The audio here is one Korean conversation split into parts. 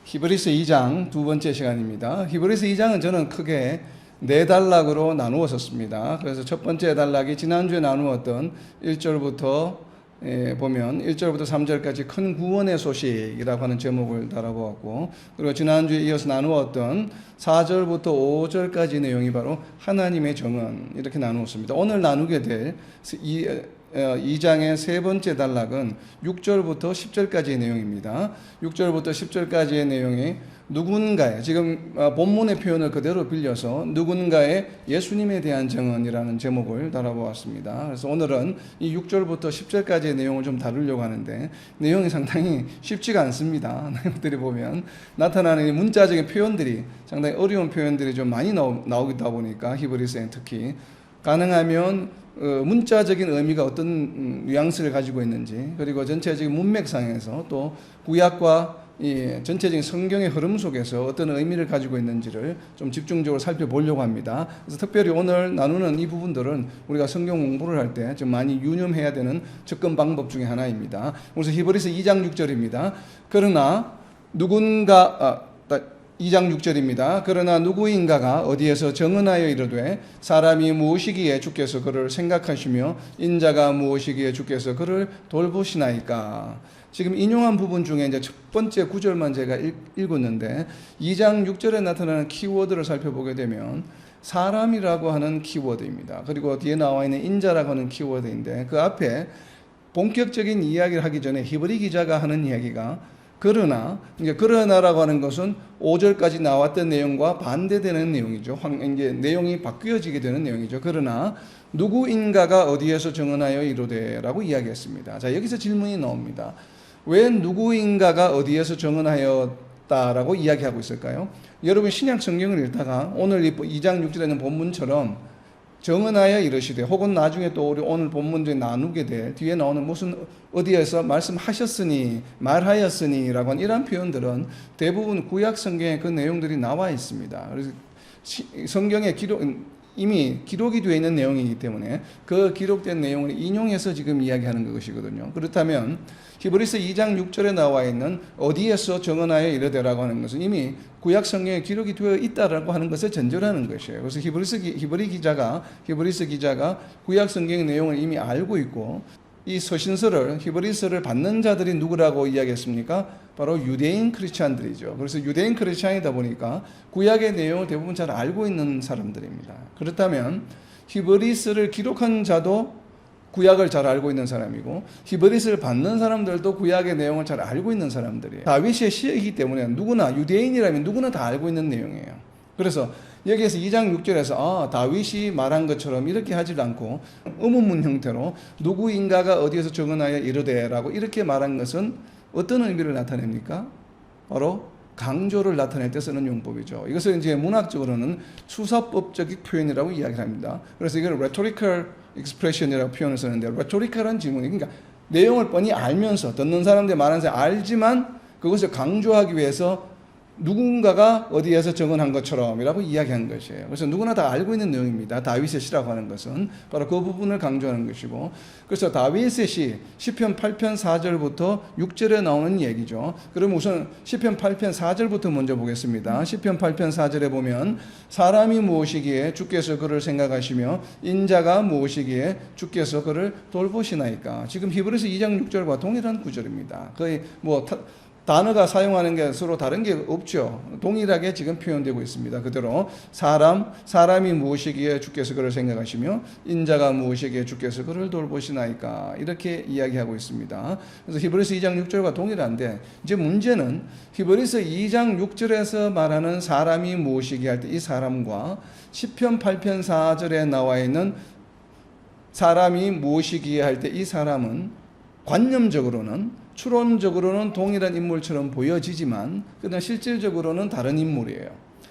히브리서 2장 두 번째 시간입니다. 히브리서 2장은 저는 크게 네 단락으로 나누었었습니다. 그래서 첫 번째 단락이 지난주에 나누었던 1절부터 보면 1절부터 3절까지 큰 구원의 소식이라고 하는 제목을 달아보았고, 그리고 지난주에 이어서 나누었던 4절부터 5절까지 내용이 바로 하나님의 정은, 이렇게 나누었습니다. 오늘 나누게 될 2장의 세 번째 단락은 6절부터 10절까지의 내용입니다. 6절부터 10절까지의 내용이 누군가의, 지금 본문의 표현을 그대로 빌려서 누군가의 예수님에 대한 정언이라는 제목을 달아보았습니다. 그래서 오늘은 이 6절부터 10절까지의 내용을 좀 다루려고 하는데, 내용이 상당히 쉽지가 않습니다. 내용들이 보면 나타나는 문자적인 표현들이 상당히 어려운 표현들이 좀 많이 나오다 보니까, 히브리서에 특히 가능하면 문자적인 의미가 어떤 뉘앙스를 가지고 있는지, 그리고 전체적인 문맥상에서 또 구약과 이 전체적인 성경의 흐름 속에서 어떤 의미를 가지고 있는지를 좀 집중적으로 살펴보려고 합니다. 그래서 특별히 오늘 나누는 이 부분들은 우리가 성경 공부를 할 때 좀 많이 유념해야 되는 접근 방법 중에 하나입니다. 그래서 히브리서 2장 6절입니다. 그러나 누군가 2장 6절입니다. 그러나 누구인가가 어디에서 정언하여 이르되 사람이 무엇이기에 주께서 그를 생각하시며 인자가 무엇이기에 주께서 그를 돌보시나이까. 지금 인용한 부분 중에 이제 첫 번째 구절만 제가 읽었는데, 2장 6절에 나타나는 키워드를 살펴보게 되면 사람이라고 하는 키워드입니다. 그리고 뒤에 나와 있는 인자라고 하는 키워드인데, 그 앞에 본격적인 이야기를 하기 전에 히브리 기자가 하는 이야기가 그러나라고 하는 것은 5절까지 나왔던 내용과 반대되는 내용이죠. 이제 내용이 바뀌어지게 되는 내용이죠. 그러나 누구인가가 어디에서 정언하여 이르되라고 이야기했습니다. 자, 여기서 질문이 나옵니다. 왜 누구인가가 어디에서 정언하였다라고 이야기하고 있을까요? 여러분 신약 성경을 읽다가 오늘 2장 6절에 있는 본문처럼 정언하여 이르시되, 혹은 나중에 또 우리 오늘 본문에 나누게 될 뒤에 나오는 무슨 어디에서 말씀하셨으니, 말하였으니 라고 하는 이런 표현들은 대부분 구약 성경에 그 내용들이 나와 있습니다. 그래서 성경에 이미 기록이 되어 있는 내용이기 때문에 그 기록된 내용을 인용해서 지금 이야기하는 것이거든요. 그렇다면 히브리서 2장 6절에 나와 있는 어디에서 정언하여 이르되라고 하는 것은 이미 구약 성경에 기록이 되어 있다라고 하는 것을 전제하는 것이에요. 그래서 히브리서 기자가 구약 성경의 내용을 이미 알고 있고, 이 서신서를, 히브리서를 받는 자들이 누구라고 이야기했습니까? 바로 유대인 크리스찬들이죠. 그래서 유대인 크리스찬이다 보니까 구약의 내용을 대부분 잘 알고 있는 사람들입니다. 그렇다면 히브리서를 기록한 자도 구약을 잘 알고 있는 사람이고, 히브리서를 받는 사람들도 구약의 내용을 잘 알고 있는 사람들이에요. 다윗의 시이기 때문에 누구나, 유대인이라면 누구나 다 알고 있는 내용이에요. 그래서 여기에서 2장 6절에서 다윗이 말한 것처럼 이렇게 하지 않고 의문문 형태로 누구인가가 어디에서 정언하여 이르되라고 이렇게 말한 것은 어떤 의미를 나타냅니까? 바로 강조를 나타낼 때 쓰는 용법이죠. 이것을 이제 문학적으로는 수사법적인 표현이라고 이야기를 합니다. 그래서 이걸 rhetorical expression이라고 표현을 쓰는데, rhetorical한 질문이, 그러니까 내용을 뻔히 알면서, 듣는 사람들이 말하는 사람 알지만 그것을 강조하기 위해서 누군가가 어디에서 정언한 것처럼이라고 이야기한 것이에요. 그래서 누구나 다 알고 있는 내용입니다. 다윗의 시라고 하는 것은 바로 그 부분을 강조하는 것이고, 그래서 다윗의 시, 시편 8편 4절부터 6절에 나오는 얘기죠. 그럼 우선 시편 8편 4절부터 먼저 보겠습니다. 시편 8편 4절에 보면 사람이 무엇이기에 주께서 그를 생각하시며 인자가 무엇이기에 주께서 그를 돌보시나이까. 지금 히브리서 2장 6절과 동일한 구절입니다. 거의 단어가 사용하는 게 서로 다른 게 없죠. 동일하게 지금 표현되고 있습니다. 그대로 사람이 무엇이기에 주께서 그를 생각하시며 인자가 무엇이기에 주께서 그를 돌보시나이까, 이렇게 이야기하고 있습니다. 그래서 히브리서 2장 6절과 동일한데, 이제 문제는 히브리서 2장 6절에서 말하는 사람이 무엇이기에 할 때 이 사람과 시편 8편 4절에 나와 있는 사람이 무엇이기에 할 때 이 사람은 관념적으로는, 추론적으로는 동일한 인물처럼 보여지지만 그냥 실질적으로는 다른 인물이에요.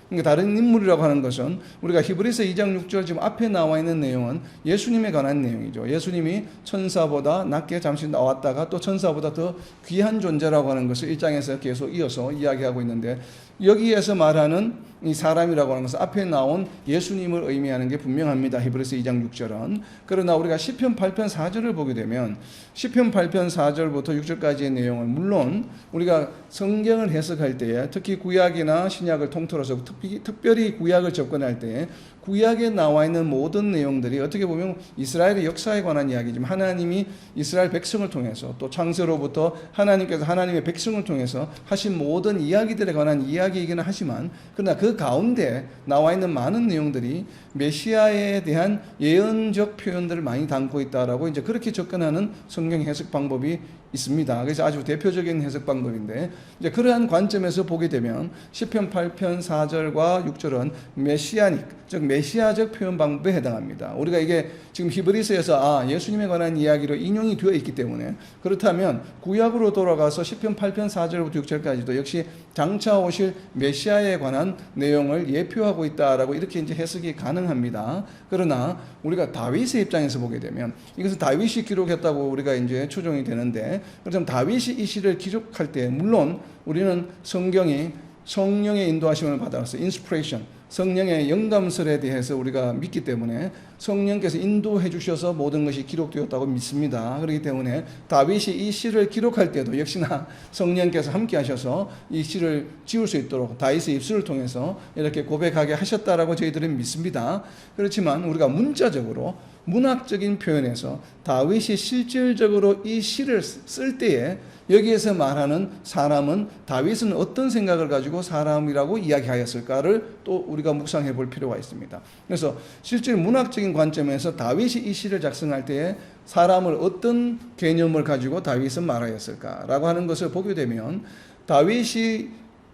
그러니까 다른 인물이라고 하는 것은 우리가 히브리서 2장 6절 지금 앞에 나와 있는 내용은 예수님에 관한 내용이죠. 예수님이 천사보다 낮게 잠시 나왔다가 또 천사보다 더 귀한 존재라고 하는 것을 1장에서 계속 이어서 이야기하고 있는데, 여기에서 말하는 이 사람이라고 하는 것은 앞에 나온 예수님을 의미하는 게 분명합니다. 히브리서 2장 6절은. 그러나 우리가 시편 8편 4절을 보게 되면 시편 8편 4절부터 6절까지의 내용을, 물론 우리가 성경을 해석할 때에 특히 구약이나 신약을 통틀어서 특별히 구약을 접근할 때에 구약에 나와 있는 모든 내용들이 어떻게 보면 이스라엘의 역사에 관한 이야기지만, 하나님이 이스라엘 백성을 통해서 또 창세로부터 하나님께서 하나님의 백성을 통해서 하신 모든 이야기들에 관한 이야기이기는 하지만, 그러나 그 가운데 나와 있는 많은 내용들이 메시아에 대한 예언적 표현들을 많이 담고 있다라고 이제 그렇게 접근하는 성경 해석 방법이 있습니다. 그래서 아주 대표적인 해석 방법인데, 이제 그러한 관점에서 보게 되면 시편 8편 4절과 6절은 메시아닉, 즉 메시아적 표현 방법에 해당합니다. 우리가 이게 지금 히브리서에서 예수님에 관한 이야기로 인용이 되어 있기 때문에, 그렇다면 구약으로 돌아가서 시편 8편 4절부터 6절까지도 역시 장차 오실 메시아에 관한 내용을 예표하고 있다라고 이렇게 이제 해석이 가능합니다. 그러나 우리가 다윗의 입장에서 보게 되면 이것은 다윗이 기록했다고 우리가 이제 추정이 되는데, 그렇다면 다윗이 이 시를 기록할 때 물론 우리는 성경이 성령의 인도하심을 받아서 인스피레이션, 성령의 영감설에 대해서 우리가 믿기 때문에 성령께서 인도해 주셔서 모든 것이 기록되었다고 믿습니다. 그렇기 때문에 다윗이 이 시를 기록할 때도 역시나 성령께서 함께 하셔서 이 시를 지을 수 있도록 다윗의 입술을 통해서 이렇게 고백하게 하셨다라고 저희들은 믿습니다. 그렇지만 우리가 문자적으로 문학적인 표현에서 다윗이 실질적으로 이 시를 쓸 때에 여기에서 말하는 사람은 다윗은 어떤 생각을 가지고 사람이라고 이야기하였을까를 또 우리가 묵상해 볼 필요가 있습니다. 그래서 실제 문학적인 관점에서 다윗이 이 시를 작성할 때에 사람을 어떤 개념을 가지고 다윗은 말하였을까라고 하는 것을 보게 되면, 다윗이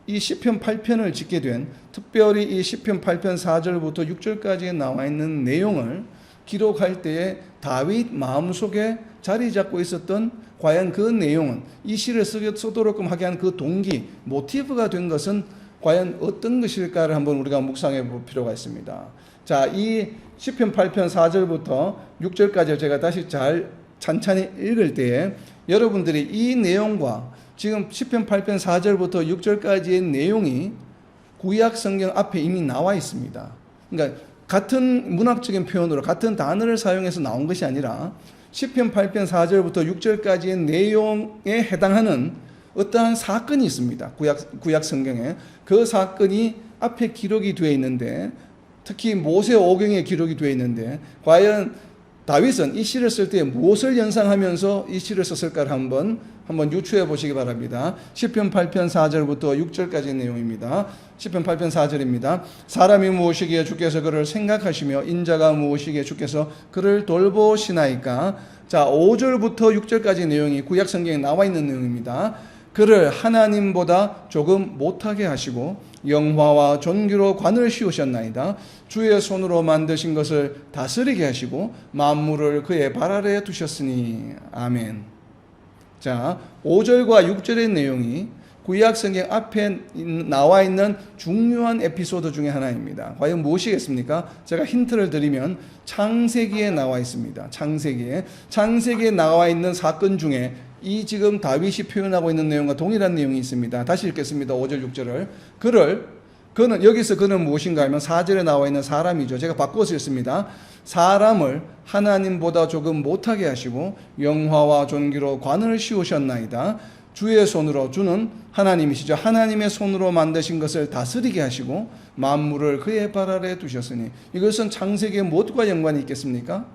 이 시편 8편을 짓게 된, 특별히 이 시편 8편 4절부터 6절까지에 나와 있는 내용을 기록할 때에 다윗 마음속에 자리 잡고 있었던 과연 그 내용은, 이 시를 쓰도록 하게 한 그 동기, 모티브가 된 것은 과연 어떤 것일까를 한번 우리가 묵상해 볼 필요가 있습니다. 자, 이 시편 8편 4절부터 6절까지 제가 다시 잘 찬찬히 읽을 때에 여러분들이 이 내용과 지금 시편 8편 4절부터 6절까지의 내용이 구약 성경 앞에 이미 나와 있습니다. 그러니까 같은 문학적인 표현으로 같은 단어를 사용해서 나온 것이 아니라 시편 8편 4절부터 6절까지의 내용에 해당하는 어떠한 사건이 있습니다. 구약 성경에 그 사건이 앞에 기록이 되어 있는데, 특히 모세 오경에 기록이 되어 있는데, 과연 다윗은 이 시를 쓸 때 무엇을 연상하면서 이 시를 썼을까를 한번 유추해 보시기 바랍니다. 시편 8편 4절부터 6절까지의 내용입니다. 시편 8편 4절입니다. 사람이 무엇이기에 주께서 그를 생각하시며 인자가 무엇이기에 주께서 그를 돌보시나이까. 자, 5절부터 6절까지 내용이 구약 성경에 나와 있는 내용입니다. 그를 하나님보다 조금 못하게 하시고 영화와 존귀로 관을 씌우셨나이다. 주의 손으로 만드신 것을 다스리게 하시고 만물을 그의 발 아래에 두셨으니. 아멘. 자, 5절과 6절의 내용이 구약 성경 앞에 나와 있는 중요한 에피소드 중에 하나입니다. 과연 무엇이겠습니까? 제가 힌트를 드리면 창세기에 나와 있습니다. 창세기에 나와 있는 사건 중에 이 지금 다윗이 표현하고 있는 내용과 동일한 내용이 있습니다. 다시 읽겠습니다. 5절 6절을. 그는 무엇인가 하면 4절에 나와 있는 사람이죠. 제가 바꿔서 읽습니다. 사람을 하나님보다 조금 못하게 하시고 영화와 존귀로 관을 씌우셨나이다. 주의 손으로, 주는 하나님이시죠. 하나님의 손으로 만드신 것을 다스리게 하시고 만물을 그의 발 아래에 두셨으니. 이것은 창세기의 무엇과 연관이 있겠습니까?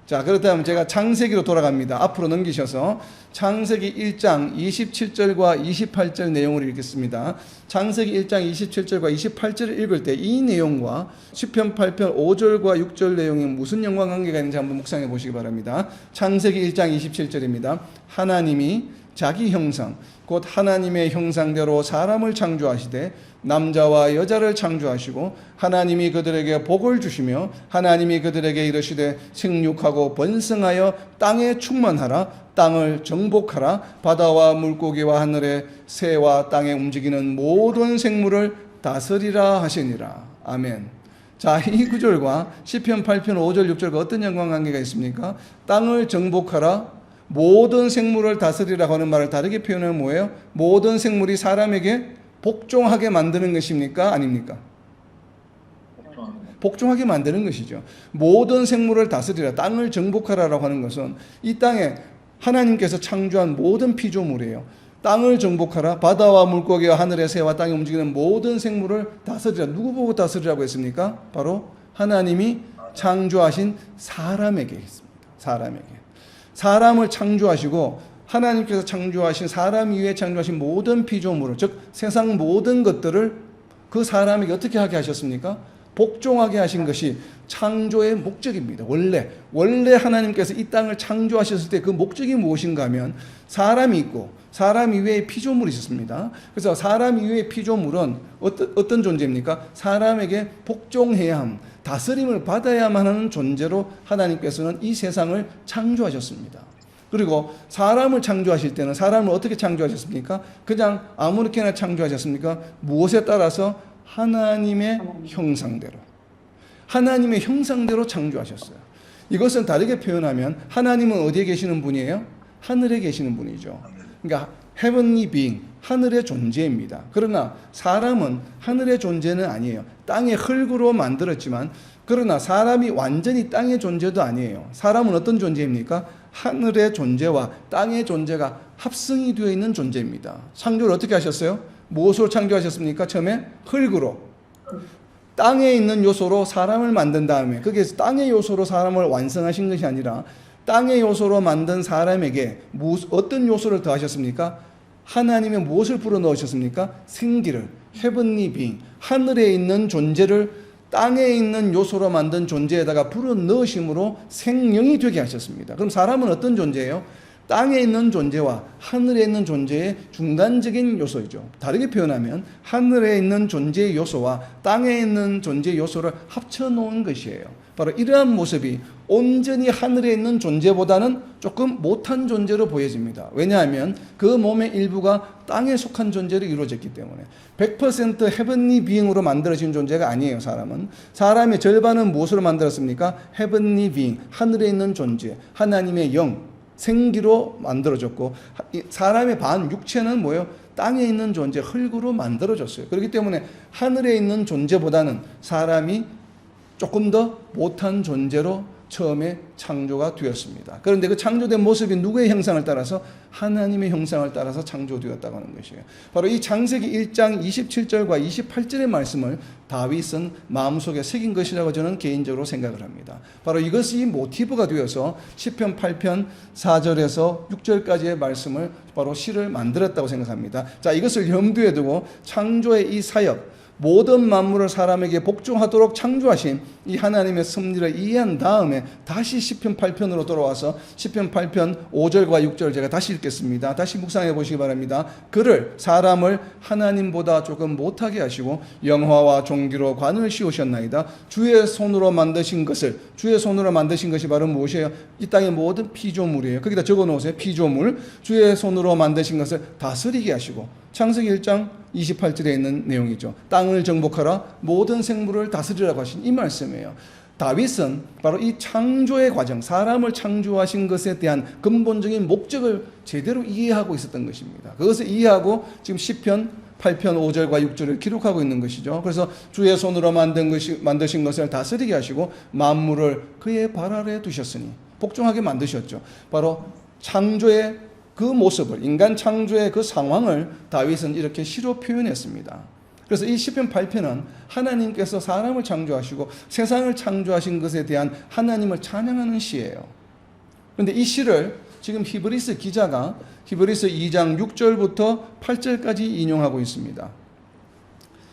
자, 그렇다면 제가 창세기로 돌아갑니다. 앞으로 넘기셔서 창세기 1장 27절과 28절 내용을 읽겠습니다. 창세기 1장 27절과 28절을 읽을 때 이 내용과 시편 8편 5절과 6절 내용이 무슨 연관관계가 있는지 한번 묵상해 보시기 바랍니다. 창세기 1장 27절입니다. 하나님이 자기 형상, 곧 하나님의 형상대로 사람을 창조하시되 남자와 여자를 창조하시고 하나님이 그들에게 복을 주시며 하나님이 그들에게 이르시되 생육하고 번성하여 땅에 충만하라. 땅을 정복하라. 바다와 물고기와 하늘의 새와 땅에 움직이는 모든 생물을 다스리라 하시니라. 아멘. 자, 이 구절과 시편 8편 5절 6절과 어떤 연관관계가 있습니까? 땅을 정복하라, 모든 생물을 다스리라고 하는 말을 다르게 표현하면 뭐예요? 모든 생물이 사람에게 복종하게 만드는 것입니까? 아닙니까? 복종하게 만드는 것이죠. 모든 생물을 다스리라, 땅을 정복하라라고 하는 것은 이 땅에 하나님께서 창조한 모든 피조물이에요. 땅을 정복하라, 바다와 물고기와 하늘의 새와 땅에 움직이는 모든 생물을 다스리라. 누구 보고 다스리라고 했습니까? 바로 하나님이 창조하신 사람에게 했습니다. 사람에게. 사람을 창조하시고 하나님께서 창조하신 사람 이외에 창조하신 모든 피조물을, 즉 세상 모든 것들을 그 사람에게 어떻게 하게 하셨습니까? 복종하게 하신 것이 창조의 목적입니다. 원래 하나님께서 이 땅을 창조하셨을 때 그 목적이 무엇인가 하면 사람이 있고 사람 이외의 피조물이 있었습니다. 그래서 사람 이외의 피조물은 어떤 존재입니까? 사람에게 복종해야 함, 다스림을 받아야만 하는 존재로 하나님께서는 이 세상을 창조하셨습니다. 그리고 사람을 창조하실 때는 사람을 어떻게 창조하셨습니까? 그냥 아무렇게나 창조하셨습니까? 무엇에 따라서? 하나님의 형상대로. 하나님의 형상대로 창조하셨어요. 이것은 다르게 표현하면 하나님은 어디에 계시는 분이에요? 하늘에 계시는 분이죠. 그러니까 heavenly being, 하늘의 존재입니다. 그러나 사람은 하늘의 존재는 아니에요. 땅의 흙으로 만들었지만, 그러나 사람이 완전히 땅의 존재도 아니에요. 사람은 어떤 존재입니까? 하늘의 존재와 땅의 존재가 합성이 되어 있는 존재입니다. 창조를 어떻게 하셨어요? 무엇으로 창조하셨습니까? 처음에 흙으로. 땅에 있는 요소로 사람을 만든 다음에, 그게 땅의 요소로 사람을 완성하신 것이 아니라 땅의 요소로 만든 사람에게 어떤 요소를 더하셨습니까? 하나님의 무엇을 불어넣으셨습니까? 생기를, heavenly being, 하늘에 있는 존재를 땅에 있는 요소로 만든 존재에다가 불어넣으심으로 생명이 되게 하셨습니다. 그럼 사람은 어떤 존재예요? 땅에 있는 존재와 하늘에 있는 존재의 중간적인 요소이죠. 다르게 표현하면 하늘에 있는 존재의 요소와 땅에 있는 존재의 요소를 합쳐놓은 것이에요. 바로 이러한 모습이 온전히 하늘에 있는 존재보다는 조금 못한 존재로 보여집니다. 왜냐하면 그 몸의 일부가 땅에 속한 존재로 이루어졌기 때문에 100% 헤븐리 비잉으로 만들어진 존재가 아니에요. 사람은. 사람의 절반은 무엇으로 만들었습니까? 헤븐리 비잉, 하늘에 있는 존재, 하나님의 영, 생기로 만들어졌고, 사람의 반 육체는 뭐예요? 땅에 있는 존재, 흙으로 만들어졌어요. 그렇기 때문에 하늘에 있는 존재보다는 사람이 조금 더 못한 존재로 처음에 창조가 되었습니다. 그런데 그 창조된 모습이 누구의 형상을 따라서? 하나님의 형상을 따라서 창조되었다고 하는 것이에요. 바로 이 창세기 1장 27절과 28절의 말씀을 다윗은 마음속에 새긴 것이라고 저는 개인적으로 생각을 합니다. 바로 이것이 모티브가 되어서 시편 8편 4절에서 6절까지의 말씀을 바로 시를 만들었다고 생각합니다. 자, 이것을 염두에 두고 창조의 이 사역, 모든 만물을 사람에게 복종하도록 창조하신 이 하나님의 섭리를 이해한 다음에 다시 시편 8편으로 돌아와서 시편 8편 5절과 6절 제가 다시 읽겠습니다. 다시 묵상해 보시기 바랍니다. 그를, 사람을 하나님보다 조금 못하게 하시고 영화와 종기로 관을 씌우셨나이다. 주의 손으로 만드신 것을, 주의 손으로 만드신 것이 바로 무엇이에요? 이 땅의 모든 피조물이에요. 거기다 적어 놓으세요. 피조물. 주의 손으로 만드신 것을 다스리게 하시고, 창세기 1장 28절에 있는 내용이죠. 땅을 정복하라, 모든 생물을 다스리라고 하신 이 말씀이에요. 다윗은 바로 이 창조의 과정, 사람을 창조하신 것에 대한 근본적인 목적을 제대로 이해하고 있었던 것입니다. 그것을 이해하고 지금 시편 8편 5절과 6절을 기록하고 있는 것이죠. 그래서 주의 손으로 만드신 것을 다스리게 하시고 만물을 그의 발 아래에 두셨으니, 복종하게 만드셨죠. 바로 창조의 그 모습을, 인간 창조의 그 상황을 다윗은 이렇게 시로 표현했습니다. 그래서 이 시편 8편은 하나님께서 사람을 창조하시고 세상을 창조하신 것에 대한 하나님을 찬양하는 시예요. 그런데 이 시를 지금 히브리서 기자가 히브리서 2장 6절부터 8절까지 인용하고 있습니다.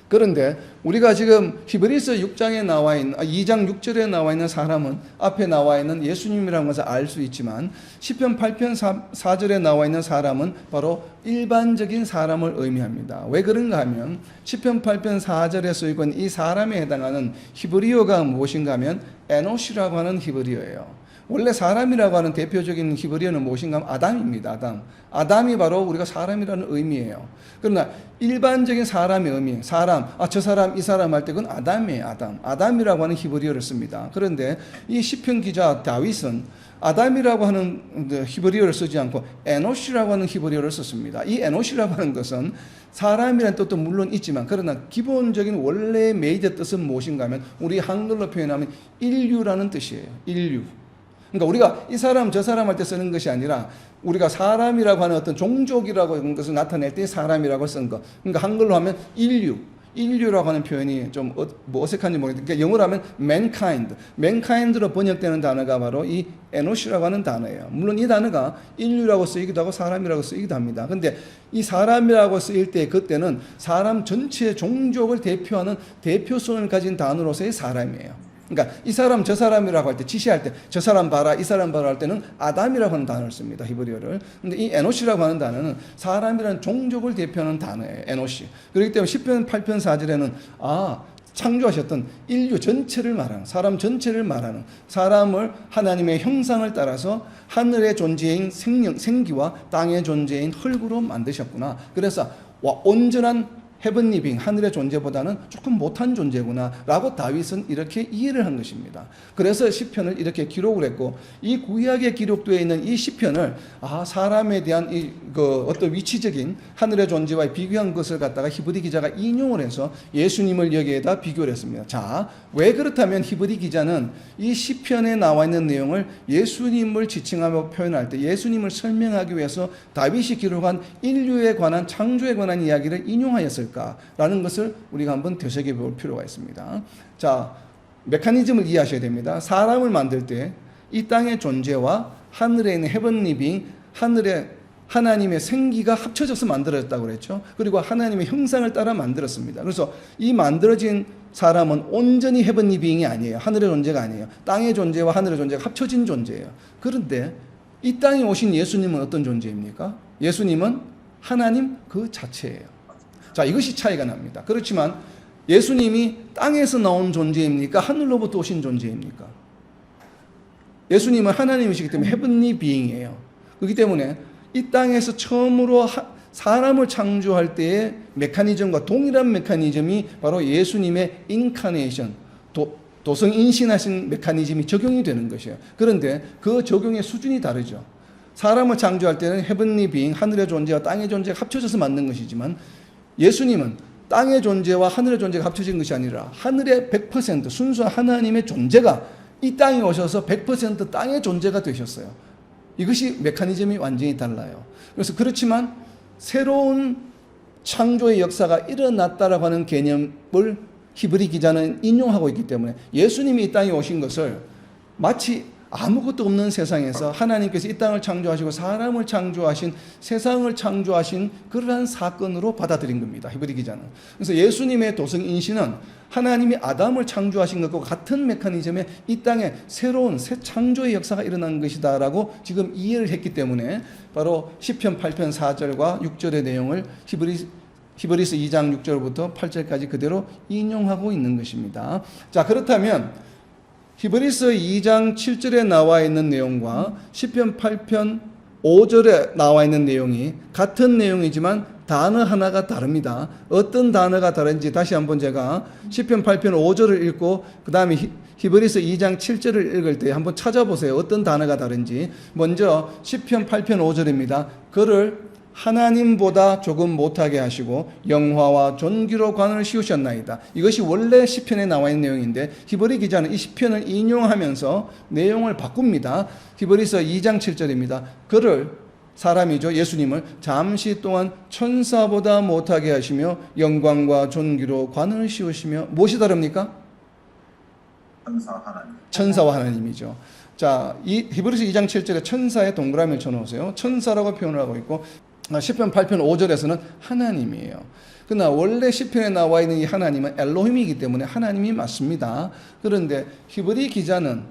그런데 우리가 지금 히브리서 6장에 나와 있는 2장 6절에 나와 있는 사람은 앞에 나와 있는 예수님이라는 것을 알 수 있지만 시편 8편 4절에 나와 있는 사람은 바로 일반적인 사람을 의미합니다. 왜 그런가 하면 시편 8편 4절에 쓰이고 있는 이 사람에 해당하는 히브리어가 무엇인가 하면 에노시라고 하는 히브리어예요. 원래 사람이라고 하는 대표적인 히브리어는 무엇인가 하면 아담입니다. 아담. 아담이 바로 우리가 사람이라는 의미예요. 그러나 일반적인 사람의 의미, 사람, 저 사람, 이 사람 할 때 그건 아담이에요. 아담. 아담이라고 하는 히브리어를 씁니다. 그런데 이 시편 기자 다윗은 아담이라고 하는 히브리어를 쓰지 않고 에노시라고 하는 히브리어를 썼습니다. 이 에노시라고 하는 것은 사람이라는 뜻도 물론 있지만 그러나 기본적인 원래의 메이저 뜻은 무엇인가 하면 우리 한글로 표현하면 인류라는 뜻이에요. 인류. 그러니까 우리가 이 사람 저 사람 할 때 쓰는 것이 아니라 우리가 사람이라고 하는 어떤 종족이라고 하는 것을 나타낼 때 사람이라고 쓴 것. 그러니까 한글로 하면 인류라고 하는 표현이 좀 어색한지 모르겠는데 그러니까 영어로 하면 mankind로 번역되는 단어가 바로 이 에노시라고 하는 단어예요. 물론 이 단어가 인류라고 쓰이기도 하고 사람이라고 쓰이기도 합니다. 근데 이 사람이라고 쓰일 때 그때는 사람 전체의 종족을 대표하는 대표성을 가진 단어로서의 사람이에요. 그러니까 이 사람 저 사람이라고 할 때 지시할 때 저 사람 봐라 이 사람 봐라 할 때는 아담이라고 하는 단어를 씁니다. 히브리어를. 근데 이 에노시라고 하는 단어는 사람이라는 종족을 대표하는 단어예요. 에노시. 그렇기 때문에 10편 8편 4절에는 창조하셨던 인류 전체를 말하는 사람 전체를 말하는 사람을 하나님의 형상을 따라서 하늘의 존재인 생기와 땅의 존재인 흙으로 만드셨구나. 그래서 온전한 헤븐리 빙 하늘의 존재보다는 조금 못한 존재구나 라고 다윗은 이렇게 이해를 한 것입니다. 그래서 시편을 이렇게 기록을 했고 이 구약에 기록되어 있는 이 시편을 사람에 대한 어떤 위치적인 하늘의 존재와 비교한 것을 갖다가 히브리 기자가 인용을 해서 예수님을 여기에다 비교를 했습니다. 자, 왜 그렇다면 히브리 기자는 이 시편에 나와 있는 내용을 예수님을 지칭하며 표현할 때 예수님을 설명하기 위해서 다윗이 기록한 인류에 관한 창조에 관한 이야기를 인용하였을까? 라는 것을 우리가 한번 되새겨 볼 필요가 있습니다. 자, 메커니즘을 이해하셔야 됩니다. 사람을 만들 때 이 땅의 존재와 하늘에 있는 헤븐리 빙, 하늘의 하나님의 생기가 합쳐져서 만들어졌다고 그랬죠. 그리고 하나님의 형상을 따라 만들었습니다. 그래서 이 만들어진 사람은 온전히 헤븐리 빙이 아니에요. 하늘의 존재가 아니에요. 땅의 존재와 하늘의 존재가 합쳐진 존재예요. 그런데 이 땅에 오신 예수님은 어떤 존재입니까? 예수님은 하나님 그 자체예요. 자, 이것이 차이가 납니다. 그렇지만 예수님이 땅에서 나온 존재입니까? 하늘로부터 오신 존재입니까? 예수님은 하나님이시기 때문에 헤븐리 비잉이에요. 그렇기 때문에 이 땅에서 처음으로 사람을 창조할 때의 메커니즘과 동일한 메커니즘이 바로 예수님의 인카네이션, 도성 인신하신 메커니즘이 적용이 되는 것이에요. 그런데 그 적용의 수준이 다르죠. 사람을 창조할 때는 헤븐리 비잉, 하늘의 존재와 땅의 존재가 합쳐져서 만든 것이지만 예수님은 땅의 존재와 하늘의 존재가 합쳐진 것이 아니라 하늘의 100% 순수한 하나님의 존재가 이 땅에 오셔서 100% 땅의 존재가 되셨어요. 이것이 메커니즘이 완전히 달라요. 그래서 그렇지만 새로운 창조의 역사가 일어났다라고 하는 개념을 히브리 기자는 인용하고 있기 때문에 예수님이 이 땅에 오신 것을 마치 아무것도 없는 세상에서 하나님께서 이 땅을 창조하시고 사람을 창조하신 세상을 창조하신 그러한 사건으로 받아들인 겁니다. 히브리 기자는. 그래서 예수님의 도성인신은 하나님이 아담을 창조하신 것과 같은 메커니즘에 이 땅에 새로운 새 창조의 역사가 일어난 것이다라고 지금 이해를 했기 때문에 바로 시편 8편 4절과 6절의 내용을 히브리서 2장 6절부터 8절까지 그대로 인용하고 있는 것입니다. 자, 그렇다면 히브리서 2장 7절에 나와 있는 내용과 시편 8편 5절에 나와 있는 내용이 같은 내용이지만 단어 하나가 다릅니다. 어떤 단어가 다른지 다시 한번 제가 시편 8편 5절을 읽고 그 다음에 히브리서 2장 7절을 읽을 때 한번 찾아보세요. 어떤 단어가 다른지. 먼저 시편 8편 5절입니다. 그를 하나님보다 조금 못하게 하시고 영화와 존귀로 관을 씌우셨나이다. 이것이 원래 시편에 나와 있는 내용인데 히브리 기자는 이 시편을 인용하면서 내용을 바꿉니다. 히브리서 2장 7절입니다. 그를 사람이죠. 예수님을 잠시 동안 천사보다 못하게 하시며 영광과 존귀로 관을 씌우시며 무엇이 다릅니까? 천사와 하나님이죠. 자, 이 히브리서 2장 7절에 천사의 동그라미를 쳐놓으세요. 천사라고 표현을 하고 있고 시편 8편 5절에서는 하나님이에요. 그러나 원래 시편에 나와 있는 이 하나님은 엘로힘이기 때문에 하나님이 맞습니다. 그런데 히브리 기자는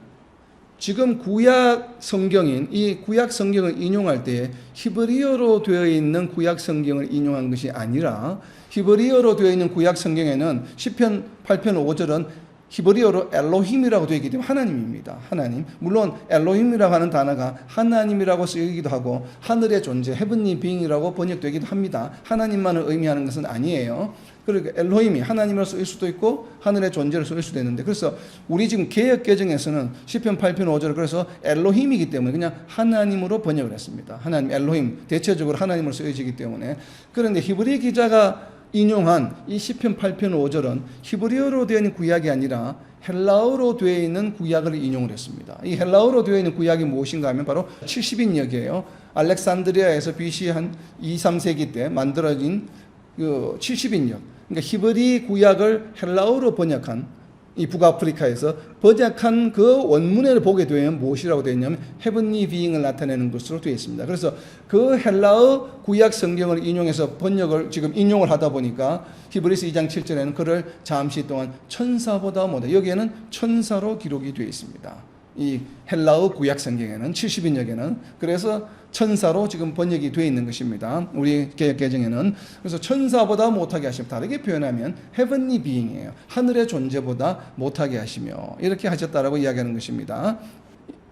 지금 구약 성경인 이 구약 성경을 인용할 때 히브리어로 되어 있는 구약 성경을 인용한 것이 아니라 히브리어로 되어 있는 구약 성경에는 시편 8편 5절은 히브리어로 엘로힘이라고 되어 있기 때문에 하나님입니다. 하나님. 물론 엘로힘이라고 하는 단어가 하나님이라고 쓰이기도 하고 하늘의 존재, 헤븐리 빙이라고 번역되기도 합니다. 하나님만을 의미하는 것은 아니에요. 그러니까 엘로힘이 하나님으로 쓰일 수도 있고 하늘의 존재로 쓰일 수도 있는데, 그래서 우리 지금 개역 개정에서는 시편 8편 5절을 그래서 엘로힘이기 때문에 그냥 하나님으로 번역을 했습니다. 하나님, 엘로힘, 대체적으로 하나님으로 쓰여지기 때문에. 그런데 히브리 기자가 인용한 이 시편 8편 5절은 히브리어로 되어 있는 구약이 아니라 헬라어로 되어 있는 구약을 인용을 했습니다. 이 헬라어로 되어 있는 구약이 무엇인가 하면 바로 70인역이에요. 알렉산드리아에서 BC 한 2, 3세기 때 만들어진 그 70인역. 그러니까 히브리 구약을 헬라어로 번역한, 이 북아프리카에서 번역한 그 원문을 보게 되면 무엇이라고 되어 있냐면 헤븐리 비잉을 나타내는 것으로 되어 있습니다. 그래서 그 헬라어 구약 성경을 인용해서 번역을 지금 인용을 하다 보니까 히브리서 2장 7절에는 그를 잠시 동안 천사보다 못해, 여기에는 천사로 기록이 되어 있습니다. 이 헬라어 구약 성경에는 70인역에는 그래서 천사로 지금 번역이 되어 있는 것입니다. 우리 개역 개정에는. 그래서 천사보다 못하게 하시며, 다르게 표현하면 heavenly being이에요. 하늘의 존재보다 못하게 하시며, 이렇게 하셨다라고 이야기하는 것입니다.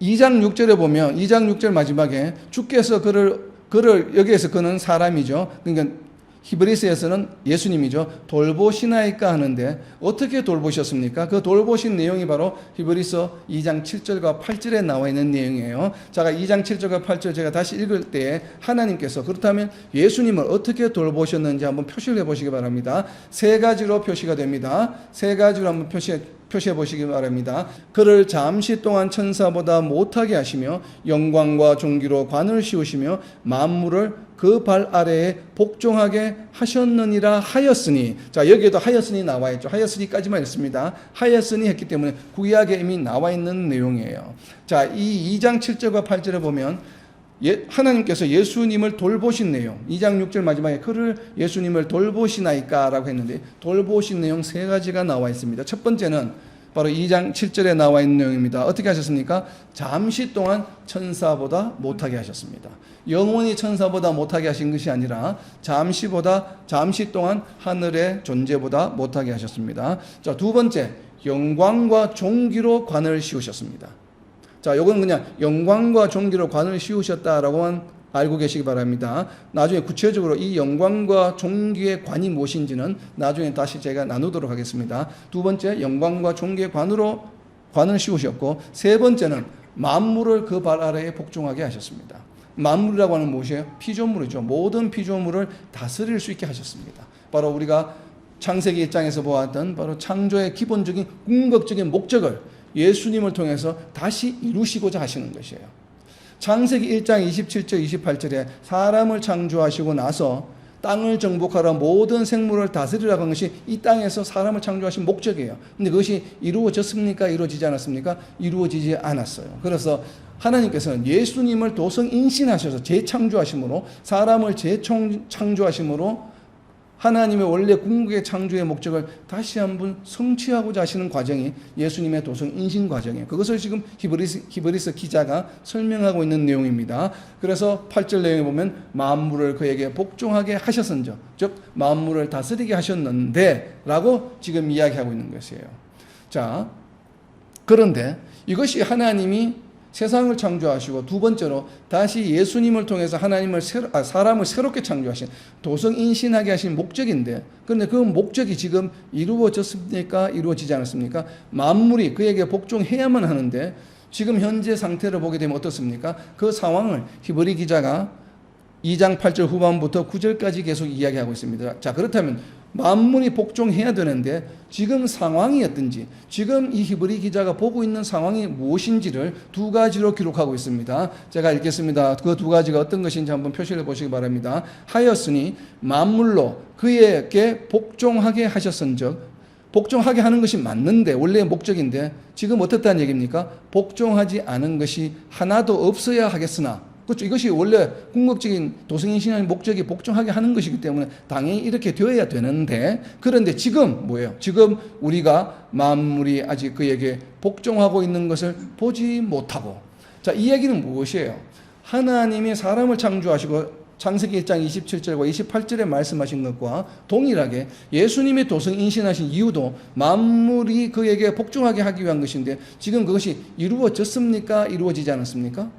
2장 6절에 보면 2장 6절 마지막에 주께서 그를 여기에서 그는 사람이죠. 그러니까 히브리서에서는 예수님이죠. 돌보시나이까 하는데 어떻게 돌보셨습니까? 그 돌보신 내용이 바로 히브리서 2장 7절과 8절에 나와 있는 내용이에요. 제가 2장 7절과 8절 제가 다시 읽을 때 하나님께서 그렇다면 예수님을 어떻게 돌보셨는지 한번 표시를 해보시기 바랍니다. 세 가지로 표시가 됩니다. 세 가지로 한번 표시해 보시기 바랍니다. 그를 잠시 동안 천사보다 못하게 하시며 영광과 존귀로 관을 씌우시며 만물을 그 발 아래에 복종하게 하셨느니라 하였으니, 자 여기에도 하였으니 나와 있죠. 하였으니까지만 있습니다. 하였으니 했기 때문에 구약에 이미 나와 있는 내용이에요. 자, 이 2장 7절과 8절에 보면 하나님께서 예수님을 돌보신 내용, 2장 6절 마지막에 그를 예수님을 돌보시나이까 라고 했는데 돌보신 내용 세 가지가 나와 있습니다. 첫 번째는 바로 2장 7절에 나와 있는 내용입니다. 어떻게 하셨습니까? 잠시 동안 천사보다 못하게 하셨습니다. 영원히 천사보다 못하게 하신 것이 아니라 잠시 동안 하늘의 존재보다 못하게 하셨습니다. 자, 두 번째, 영광과 존귀로 관을 씌우셨습니다. 자, 요건 그냥 영광과 존귀로 관을 씌우셨다라고만 알고 계시기 바랍니다. 나중에 구체적으로 이 영광과 존귀의 관이 무엇인지는 나중에 다시 제가 나누도록 하겠습니다. 두 번째, 영광과 존귀의 관을 씌우셨고, 세 번째는 만물을 그 발 아래에 복종하게 하셨습니다. 만물이라고 하는 무엇이에요? 피조물이죠. 모든 피조물을 다스릴 수 있게 하셨습니다. 바로 우리가 창세기 1장에서 보았던 바로 창조의 기본적인 궁극적인 목적을 예수님을 통해서 다시 이루시고자 하시는 것이에요. 창세기 1장 27절 28절에 사람을 창조하시고 나서 땅을 정복하라 모든 생물을 다스리라고 한 것이 이 땅에서 사람을 창조하신 목적이에요. 근데 그것이 이루어졌습니까? 이루어지지 않았습니까? 이루어지지 않았어요. 그래서 하나님께서는 예수님을 도성인신하셔서 재창조하심으로, 사람을 재창조하심으로 하나님의 원래 궁극의 창조의 목적을 다시 한번 성취하고자 하시는 과정이 예수님의 도성인신 과정이에요. 그것을 지금 히브리서 기자가 설명하고 있는 내용입니다. 그래서 8절 내용에 보면 만물을 그에게 복종하게 하셨은즉, 즉 만물을 다스리게 하셨는데 라고 지금 이야기하고 있는 것이에요. 자, 그런데 이것이 하나님이 세상을 창조하시고 두 번째로 다시 예수님을 통해서 사람을 새롭게 창조하신, 도성인신하게 하신 목적인데, 그런데 그 목적이 지금 이루어졌습니까? 이루어지지 않았습니까? 만물이 그에게 복종해야만 하는데 지금 현재 상태를 보게 되면 어떻습니까? 그 상황을 히브리 기자가 2장 8절 후반부터 9절까지 계속 이야기하고 있습니다. 자, 그렇다면 만물이 복종해야 되는데 지금 상황이 어떤지, 지금 이 히브리 기자가 보고 있는 상황이 무엇인지를 두 가지로 기록하고 있습니다. 제가 읽겠습니다. 그 두 가지가 어떤 것인지 한번 표시를 보시기 바랍니다. 하였으니 만물로 그에게 복종하게 하셨은즉, 복종하게 하는 것이 맞는데 원래의 목적인데 지금 어떻다는 얘기입니까? 복종하지 않은 것이 하나도 없어야 하겠으나, 그렇죠. 이것이 원래 궁극적인 도성인신의 목적이 복종하게 하는 것이기 때문에 당연히 이렇게 되어야 되는데, 그런데 지금 뭐예요? 지금 우리가 만물이 아직 그에게 복종하고 있는 것을 보지 못하고, 자, 이 얘기는 무엇이에요? 하나님이 사람을 창조하시고 창세기 1장 27절과 28절에 말씀하신 것과 동일하게 예수님의 도성 인신하신 이유도 만물이 그에게 복종하게 하기 위한 것인데 지금 그것이 이루어졌습니까? 이루어지지 않았습니까?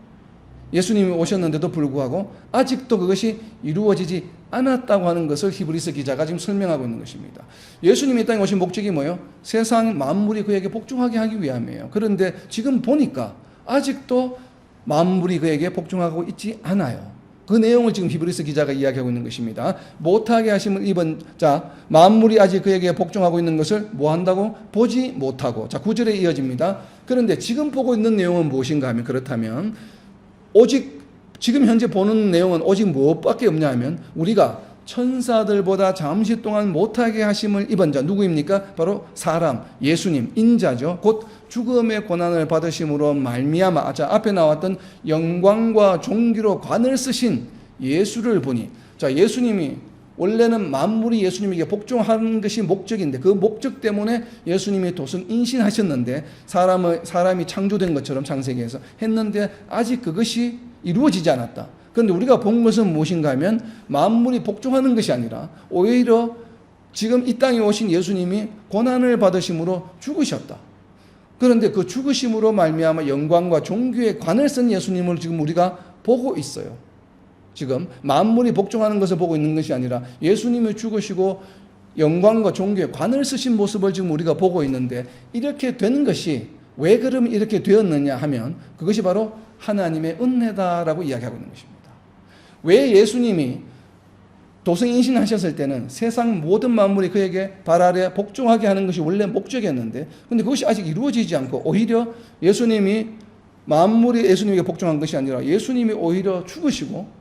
예수님이 오셨는데도 불구하고 아직도 그것이 이루어지지 않았다고 하는 것을 히브리서 기자가 지금 설명하고 있는 것입니다. 예수님이 이 땅에 오신 목적이 뭐예요? 세상 만물이 그에게 복종하게 하기 위함이에요. 그런데 지금 보니까 아직도 만물이 그에게 복종하고 있지 않아요. 그 내용을 지금 히브리서 기자가 이야기하고 있는 것입니다. 못하게 하심을 입은 자, 만물이 아직 그에게 복종하고 있는 것을 뭐 한다고? 보지 못하고. 자, 9절에 이어집니다. 그런데 지금 보고 있는 내용은 무엇인가 하면, 그렇다면 오직 지금 현재 보는 내용은 오직 무엇밖에 없냐 하면 우리가 천사들보다 잠시 동안 못하게 하심을 입은 자, 누구입니까? 바로 사람, 예수님, 인자죠. 곧 죽음의 고난을 받으심으로 말미암아, 자, 앞에 나왔던 영광과 존귀로 관을 쓰신 예수를 보니, 자, 예수님이 원래는 만물이 예수님에게 복종하는 것이 목적인데 그 목적 때문에 예수님이 도성 인신하셨는데 사람이 창조된 것처럼 창세기에서 했는데 아직 그것이 이루어지지 않았다. 그런데 우리가 본 것은 무엇인가 하면 만물이 복종하는 것이 아니라 오히려 지금 이 땅에 오신 예수님이 고난을 받으심으로 죽으셨다. 그런데 그 죽으심으로 말미암아 영광과 존귀의 관을 쓴 예수님을 지금 우리가 보고 있어요. 지금 만물이 복종하는 것을 보고 있는 것이 아니라 예수님이 죽으시고 영광과 존귀의 관을 쓰신 모습을 지금 우리가 보고 있는데 이렇게 된 것이 왜 그러면 이렇게 되었느냐 하면 그것이 바로 하나님의 은혜다라고 이야기하고 있는 것입니다. 왜 예수님이 도성인신하셨을 때는 세상 모든 만물이 그에게 발 아래 복종하게 하는 것이 원래 목적이었는데 근데 그것이 아직 이루어지지 않고 오히려 예수님이 만물이 예수님에게 복종한 것이 아니라 예수님이 오히려 죽으시고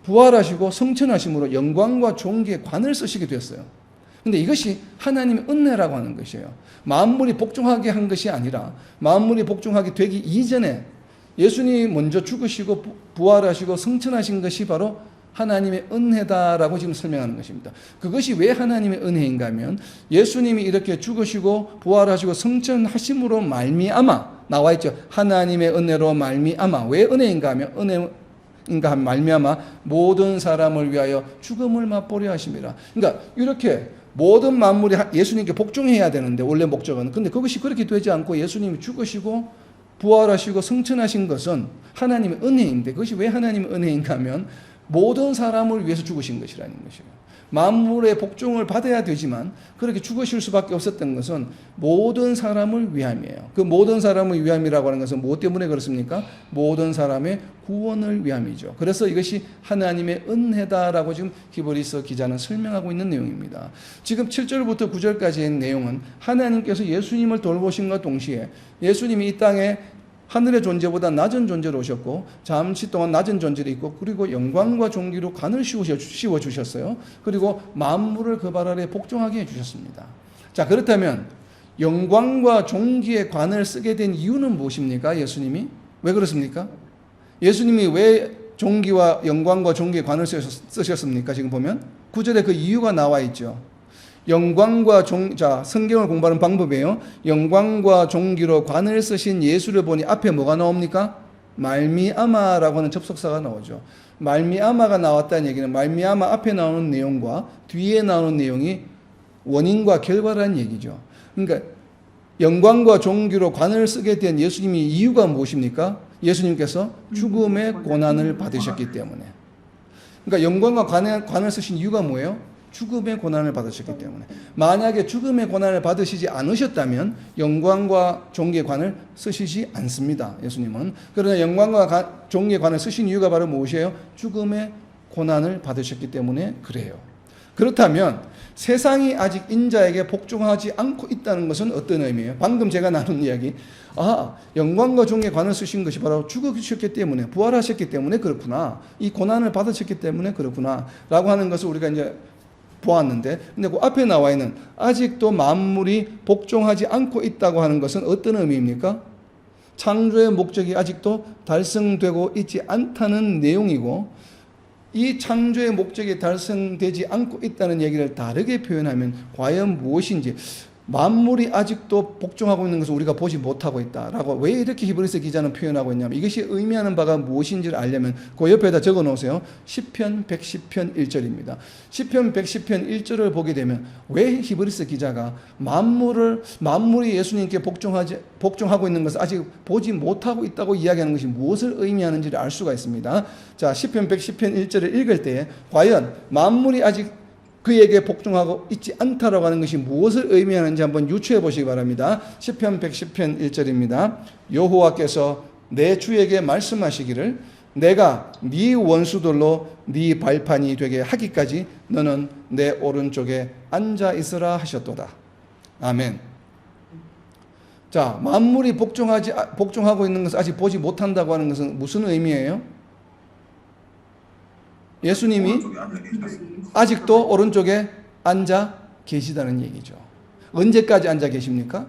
부활하시고 성천하심으로 영광과 존귀의 관을 쓰시게 되었어요. 근데 이것이 하나님의 은혜라고 하는 것이에요. 만물이 복종하게 한 것이 아니라 만물이 복종하게 되기 이전에 예수님이 먼저 죽으시고 부활하시고 성천하신 것이 바로 하나님의 은혜다라고 지금 설명하는 것입니다. 그것이 왜 하나님의 은혜인가 하면 예수님이 이렇게 죽으시고 부활하시고 성천하심으로 말미암아 나와 있죠. 하나님의 은혜로 말미암아. 왜 은혜인가 하면 은혜인가 하면 말미암아 모든 사람을 위하여 죽음을 맛보려 하심이라. 그러니까 이렇게 모든 만물이 예수님께 복종해야 되는데 원래 목적은 근데 그것이 그렇게 되지 않고 예수님이 죽으시고 부활하시고 성천하신 것은 하나님의 은혜인데 그것이 왜 하나님의 은혜인가 하면 모든 사람을 위해서 죽으신 것이라는 것이에요. 만물의 복종을 받아야 되지만 그렇게 죽으실 수밖에 없었던 것은 모든 사람을 위함이에요. 그 모든 사람을 위함이라고 하는 것은 무엇 때문에 그렇습니까? 모든 사람의 구원을 위함이죠. 그래서 이것이 하나님의 은혜다라고 지금 히브리서 기자는 설명하고 있는 내용입니다. 지금 7절부터 9절까지의 내용은 하나님께서 예수님을 돌보심과 동시에 예수님이 이 땅에 하늘의 존재보다 낮은 존재로 오셨고 잠시 동안 낮은 존재로 있고 그리고 영광과 존귀로 관을 씌워주셨어요. 그리고 만물을 그 발 아래 복종하게 해주셨습니다. 자, 그렇다면 영광과 존귀의 관을 쓰게 된 이유는 무엇입니까? 예수님이? 왜 그렇습니까? 예수님이 왜 존귀와 영광과 존귀의 관을 쓰셨습니까? 지금 보면 9절에 그 이유가 나와 있죠. 영광과 자, 성경을 공부하는 방법이에요. 영광과 존귀로 관을 쓰신 예수를 보니 앞에 뭐가 나옵니까? 말미암아라고 하는 접속사가 나오죠. 말미암아가 나왔다는 얘기는 말미암아 앞에 나오는 내용과 뒤에 나오는 내용이 원인과 결과라는 얘기죠. 그러니까 영광과 존귀로 관을 쓰게 된 예수님의 이유가 무엇입니까? 예수님께서 죽음의 고난을 받으셨기 때문에. 그러니까 영광과 관을 쓰신 이유가 뭐예요? 죽음의 고난을 받으셨기 때문에. 만약에 죽음의 고난을 받으시지 않으셨다면 영광과 존귀의 관을 쓰시지 않습니다. 예수님은. 그러나 영광과 존귀의 관을 쓰신 이유가 바로 무엇이에요? 죽음의 고난을 받으셨기 때문에 그래요. 그렇다면 세상이 아직 인자에게 복종하지 않고 있다는 것은 어떤 의미예요? 방금 제가 나눈 이야기. 영광과 존귀의 관을 쓰신 것이 바로 죽으셨기 때문에 부활하셨기 때문에 그렇구나. 이 고난을 받으셨기 때문에 그렇구나. 라고 하는 것을 우리가 이제 보았는데 근데 그 앞에 나와 있는 아직도 만물이 복종하지 않고 있다고 하는 것은 어떤 의미입니까? 창조의 목적이 아직도 달성되고 있지 않다는 내용이고 이 창조의 목적이 달성되지 않고 있다는 얘기를 다르게 표현하면 과연 무엇인지 만물이 아직도 복종하고 있는 것을 우리가 보지 못하고 있다라고 왜 이렇게 히브리서 기자는 표현하고 있냐면 이것이 의미하는 바가 무엇인지를 알려면 그 옆에다 적어 놓으세요. 시편 110편 1절입니다. 시편 110편 1절을 보게 되면 왜 히브리서 기자가 만물이 예수님께 복종하고 있는 것을 아직 보지 못하고 있다고 이야기하는 것이 무엇을 의미하는지를 알 수가 있습니다. 자, 시편 110편 1절을 읽을 때 과연 만물이 아직 그에게 복종하고 있지 않다라고 하는 것이 무엇을 의미하는지 한번 유추해 보시기 바랍니다. 시편 110편 1절입니다. 여호와께서 내 주에게 말씀하시기를 내가 네 원수들로 네 발판이 되게 하기까지 너는 내 오른쪽에 앉아 있으라 하셨도다. 아멘. 자, 만물이 복종하고 있는 것을 아직 보지 못한다고 하는 것은 무슨 의미예요? 예수님이 아직도 오른쪽에 앉아 계시다는 얘기죠. 언제까지 앉아 계십니까?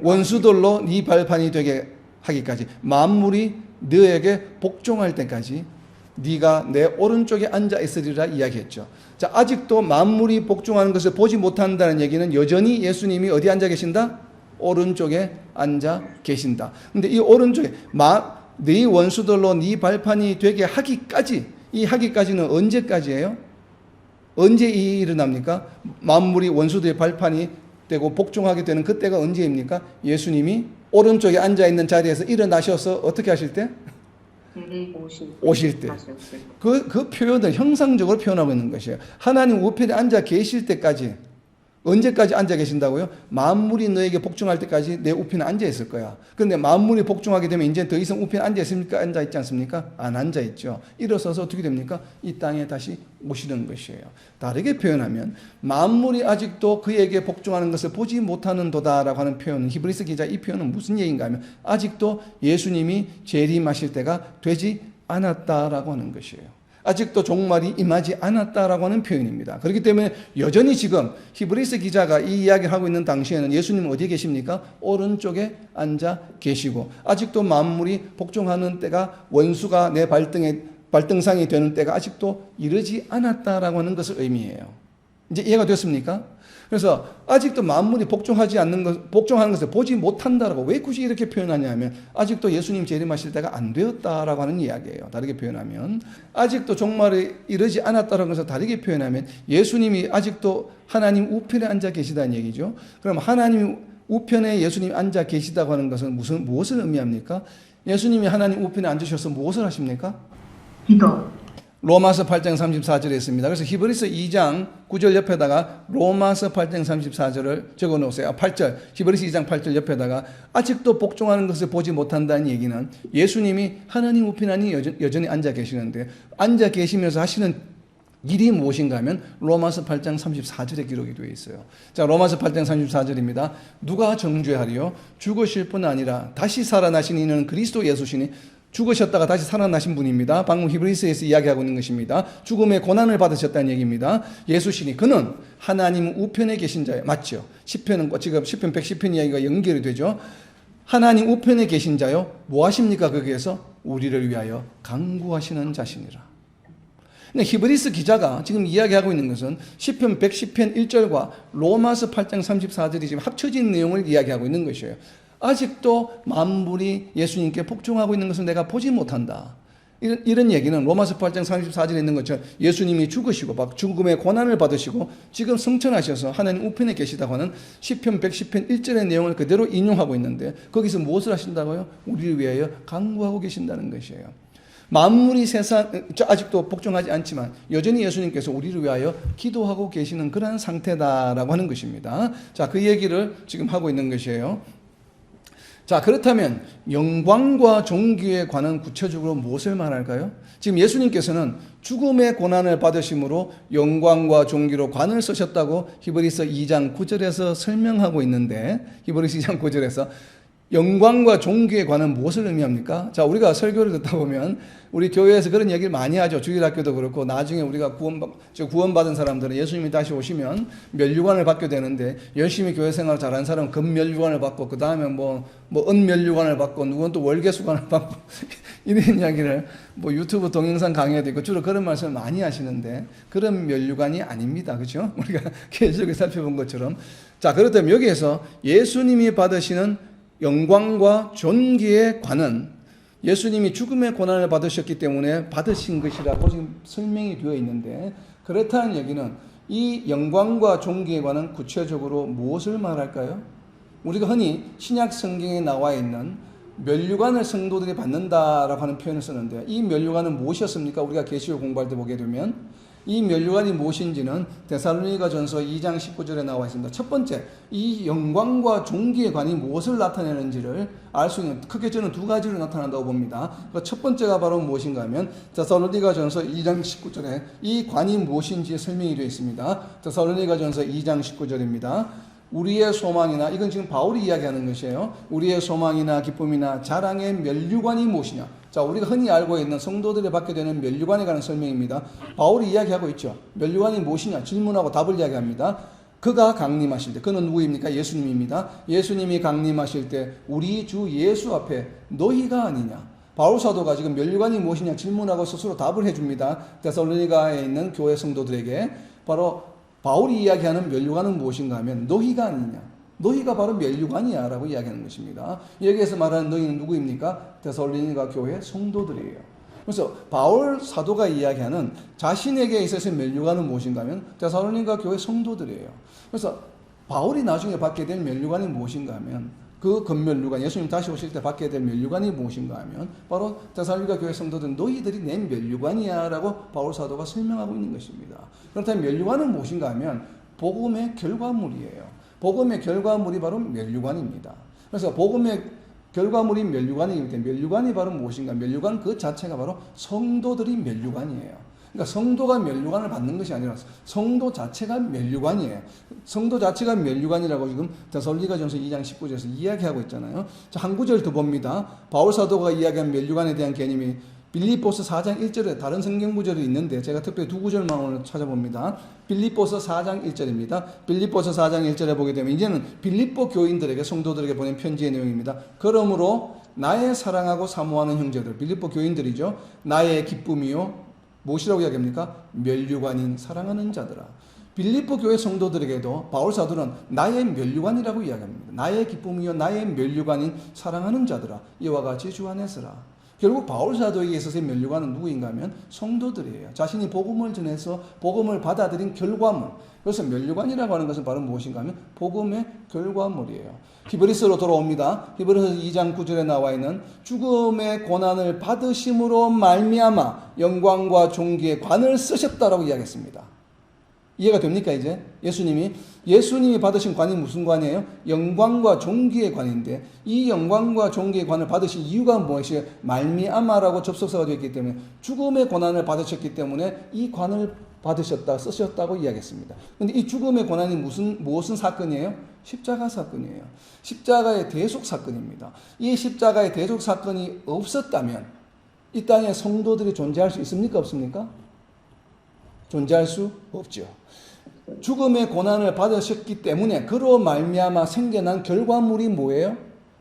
원수들로 네 발판이 되게 하기까지, 만물이 너에게 복종할 때까지 네가 내 오른쪽에 앉아 있으리라 이야기했죠. 자, 아직도 만물이 복종하는 것을 보지 못한다는 얘기는 여전히 예수님이 어디 앉아 계신다? 오른쪽에 앉아 계신다. 근데 이 오른쪽에 네 원수들로 네 발판이 되게 하기까지, 이 하기까지는 언제까지예요? 언제 이 일어납니까? 만물이 원수들의 발판이 되고 복종하게 되는 그때가 언제입니까? 예수님이 오른쪽에 앉아있는 자리에서 일어나셔서 어떻게 하실 때? 오실 때. 그 표현을 형상적으로 표현하고 있는 것이에요. 하나님 우편에 앉아 계실 때까지, 언제까지 앉아 계신다고요? 만물이 너에게 복종할 때까지 내 우편에 앉아 있을 거야. 그런데 만물이 복종하게 되면 이제 더 이상 우편에 앉아 있습니까? 앉아 있지 않습니까? 안 앉아 있죠. 일어서서 어떻게 됩니까? 이 땅에 다시 오시는 것이에요. 다르게 표현하면 만물이 아직도 그에게 복종하는 것을 보지 못하는 도다라고 하는 표현은, 히브리서 기자 이 표현은 무슨 얘기인가 하면 아직도 예수님이 재림하실 때가 되지 않았다라고 하는 것이에요. 아직도 종말이 임하지 않았다라고 하는 표현입니다. 그렇기 때문에 여전히 지금 히브리서 기자가 이 이야기를 하고 있는 당시에는 예수님은 어디에 계십니까? 오른쪽에 앉아 계시고 아직도 만물이 복종하는 때가, 원수가 내 발등상이 되는 때가 아직도 이르지 않았다라고 하는 것을 의미해요. 이제 이해가 됐습니까? 그래서 아직도 만물이 복종하는 것을 보지 못한다라고 왜 굳이 이렇게 표현하냐 하면 아직도 예수님 재림하실 때가 안 되었다라고 하는 이야기예요. 다르게 표현하면 아직도 종말이 이르지 않았다라는 것을 다르게 표현하면 예수님이 아직도 하나님 우편에 앉아 계시다는 얘기죠. 그럼 하나님 우편에 예수님이 앉아 계시다고 하는 것은 무엇을 의미합니까? 예수님이 하나님 우편에 앉으셔서 무엇을 하십니까? 기도. 로마서 8장 34절에 있습니다. 그래서 히브리서 2장 9절 옆에다가 로마서 8장 34절을 적어 놓으세요. 8절, 히브리서 2장 8절 옆에다가 아직도 복종하는 것을 보지 못한다는 얘기는 예수님이 하나님 우편에 여전히 앉아 계시는데, 앉아 계시면서 하시는 일이 무엇인가 하면 로마서 8장 34절에 기록이 되어 있어요. 자, 로마서 8장 34절입니다. 누가 정죄하리요? 죽으실 뿐 아니라 다시 살아나신 이는 그리스도 예수시니, 죽으셨다가 다시 살아나신 분입니다. 방금 히브리서에서 이야기하고 있는 것입니다. 죽음의 고난을 받으셨다는 얘기입니다. 예수시니 그는 하나님 우편에 계신 자예요. 맞죠? 시편은 지금 시편 110편 이야기가 연결이 되죠. 하나님 우편에 계신 자요. 뭐 하십니까? 거기에서 우리를 위하여 간구하시는 자신이라. 근데 히브리서 기자가 지금 이야기하고 있는 것은 시편 110편 1절과 로마서 8장 34절이 지금 합쳐진 내용을 이야기하고 있는 것이에요. 아직도 만물이 예수님께 복종하고 있는 것을 내가 보지 못한다. 이런 얘기는 로마서 8장 34절에 있는 것처럼 예수님이 죽으시고 죽음의 고난을 받으시고 지금 승천하셔서 하나님 우편에 계시다고 하는 시편 110편 1절의 내용을 그대로 인용하고 있는데, 거기서 무엇을 하신다고요? 우리를 위하여 간구하고 계신다는 것이에요. 만물이 아직도 복종하지 않지만 여전히 예수님께서 우리를 위하여 기도하고 계시는 그런 상태다라고 하는 것입니다. 자, 그 얘기를 지금 하고 있는 것이에요. 자, 그렇다면 영광과 존귀에 관한 구체적으로 무엇을 말할까요? 지금 예수님께서는 죽음의 고난을 받으심으로 영광과 존귀로 관을 쓰셨다고 히브리서 2장 9절에서 설명하고 있는데, 히브리서 2장 9절에서 영광과 존귀에 관한 무엇을 의미합니까? 자, 우리가 설교를 듣다 보면 우리 교회에서 그런 얘기를 많이 하죠. 주일학교도 그렇고 나중에 우리가 구원받은 사람들은 예수님이 다시 오시면 멸류관을 받게 되는데 열심히 교회 생활을 잘한 사람은 금멸류관을 받고 그 다음에 뭐 은멸류관을 받고 누구는 또 월계수관을 받고 이런 이야기를 뭐 유튜브 동영상 강의에도 있고 주로 그런 말씀을 많이 하시는데 그런 멸류관이 아닙니다. 그렇죠? 우리가 계속 살펴본 것처럼. 자, 그렇다면 여기에서 예수님이 받으시는 영광과 존귀에 관한 예수님이 죽음의 고난을 받으셨기 때문에 받으신 것이라고 지금 설명이 되어 있는데 그렇다는 얘기는 이 영광과 존귀에 관한 구체적으로 무엇을 말할까요? 우리가 흔히 신약 성경에 나와 있는 멸류관을 성도들이 받는다라고 하는 표현을 쓰는데 이 멸류관은 무엇이었습니까? 우리가 계시록 공부할 때 보게 되면 이 멸류관이 무엇인지는 데살로니가전서 2장 19절에 나와 있습니다. 첫 번째, 이 영광과 존귀의 관이 무엇을 나타내는지를 알 수 있는 크게 저는 두 가지로 나타난다고 봅니다. 첫 번째가 바로 무엇인가 하면 데살로니가전서 2장 19절에 이 관이 무엇인지 설명이 되어 있습니다. 데살로니가전서 2장 19절입니다. 우리의 소망이나 이건 지금 바울이 이야기하는 것이에요. 우리의 소망이나 기쁨이나 자랑의 멸류관이 무엇이냐? 자, 우리가 흔히 알고 있는 성도들이 받게 되는 멸류관에 관한 설명입니다. 바울이 이야기하고 있죠. 멸류관이 무엇이냐? 질문하고 답을 이야기합니다. 그가 강림하실 때, 그는 누구입니까? 예수님입니다. 예수님이 강림하실 때 우리 주 예수 앞에 너희가 아니냐? 바울 사도가 지금 멸류관이 무엇이냐 질문하고 스스로 답을 해줍니다. 데살로니가에 있는 교회 성도들에게 바로 바울이 이야기하는 멸류관은 무엇인가 하면 너희가 아니냐. 너희가 바로 멸류관이야 라고 이야기하는 것입니다. 여기에서 말하는 너희는 누구입니까? 데살로니가 교회 성도들이에요. 그래서 바울 사도가 이야기하는 자신에게 있어서 멸류관은 무엇인가 하면 데살로니가 교회 성도들이에요. 그래서 바울이 나중에 받게 될 멸류관이 무엇인가 하면 그 금멸류관, 예수님 다시 오실 때 받게 될 멸류관이 무엇인가 하면 바로 데살로니가 교회 성도들은 너희들이 낸 멸류관이야 라고 바울 사도가 설명하고 있는 것입니다. 그렇다면 멸류관은 무엇인가 하면 복음의 결과물이에요. 복음의 결과물이 바로 멸류관입니다. 그래서 복음의 결과물이 멸류관이기 때문에 멸류관이 바로 무엇인가? 멸류관 그 자체가 바로 성도들이 멸류관이에요. 그러니까 성도가 멸류관을 받는 것이 아니라 성도 자체가 멸류관이에요. 성도 자체가 멸류관이라고 지금 데살로니가전서 2장 19절에서 이야기하고 있잖아요. 자, 한 구절 더 봅니다. 바울 사도가 이야기한 멸류관에 대한 개념이 빌립보서 4장 1절에 다른 성경 구절이 있는데 제가 특별히 두 구절만 오늘 찾아봅니다. 빌립보서 4장 1절입니다. 빌립보서 4장 1절에 보게 되면 이제는 빌립보 교인들에게 성도들에게 보낸 편지의 내용입니다. 그러므로 나의 사랑하고 사모하는 형제들, 빌립보 교인들이죠. 나의 기쁨이요 무엇이라고 이야기합니까? 멸류관인 사랑하는 자들아. 빌립보 교회 성도들에게도 바울 사도는 나의 멸류관이라고 이야기합니다. 나의 기쁨이요 나의 멸류관인 사랑하는 자들아 이와 같이 주 안에서라. 결국 바울 사도에게 있어서의 멸류관은 누구인가 하면 성도들이에요. 자신이 복음을 전해서 복음을 받아들인 결과물. 그래서 멸류관이라고 하는 것은 바로 무엇인가 하면 복음의 결과물이에요. 히브리서로 돌아옵니다. 히브리서 2장 9절에 나와 있는 죽음의 고난을 받으심으로 말미암아 영광과 존귀의 관을 쓰셨다라고 이야기했습니다. 이해가 됩니까 이제? 예수님이 받으신 관이 무슨 관이에요? 영광과 존귀의 관인데 이 영광과 존귀의 관을 받으신 이유가 무엇이에요? 말미암아라고 접속사가 되어 있기 때문에 죽음의 고난을 받으셨기 때문에 이 관을 받으셨다, 쓰셨다고 이야기했습니다. 그런데 이 죽음의 고난이 무슨 사건이에요? 십자가 사건이에요. 십자가의 대속 사건입니다. 이 십자가의 대속 사건이 없었다면 이 땅에 성도들이 존재할 수 있습니까? 없습니까? 존재할 수 없죠. 죽음의 고난을 받으셨기 때문에 그로 말미암아 생겨난 결과물이 뭐예요?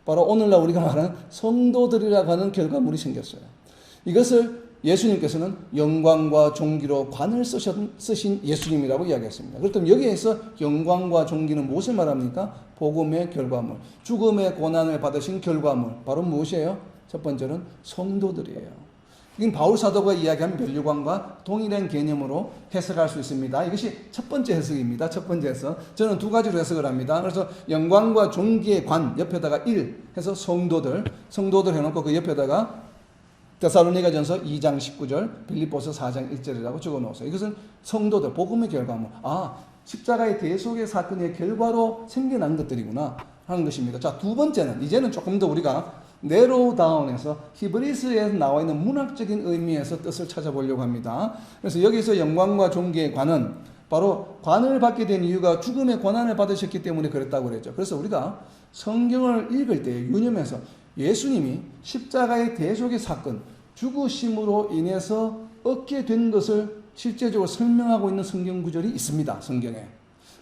바로 오늘날 우리가 말하는 성도들이라고 하는 결과물이 생겼어요. 이것을 예수님께서는 영광과 존귀로 관을 쓰신 예수님이라고 이야기했습니다. 그렇다면 여기에서 영광과 존귀는 무엇을 말합니까? 복음의 결과물, 죽음의 고난을 받으신 결과물, 바로 무엇이에요? 첫 번째는 성도들이에요. 이건 바울 사도가 이야기한 멸류관과 동일한 개념으로 해석할 수 있습니다. 이것이 첫 번째 해석입니다. 첫 번째 해석. 저는 두 가지로 해석을 합니다. 그래서 영광과 존귀의 관 옆에다가 1 해서 성도들 해놓고 그 옆에다가 데살로니가전서 2장 19절, 빌립보서 4장 1절이라고 적어놓았어요. 이것은 성도들, 복음의 결과물. 십자가의 대속의 사건의 결과로 생겨난 것들이구나 하는 것입니다. 자, 두 번째는 이제는 조금 더 우리가 네로우 다운해서 히브리서에 나와 있는 문학적인 의미에서 뜻을 찾아보려고 합니다. 그래서 여기서 영광과 존귀의 관은 바로 관을 받게 된 이유가 죽음의 고난을 받으셨기 때문에 그랬다고 그랬죠. 그래서 우리가 성경을 읽을 때 유념해서 예수님이 십자가의 대속의 사건, 죽으심으로 인해서 얻게 된 것을 실제적으로 설명하고 있는 성경 구절이 있습니다. 성경에.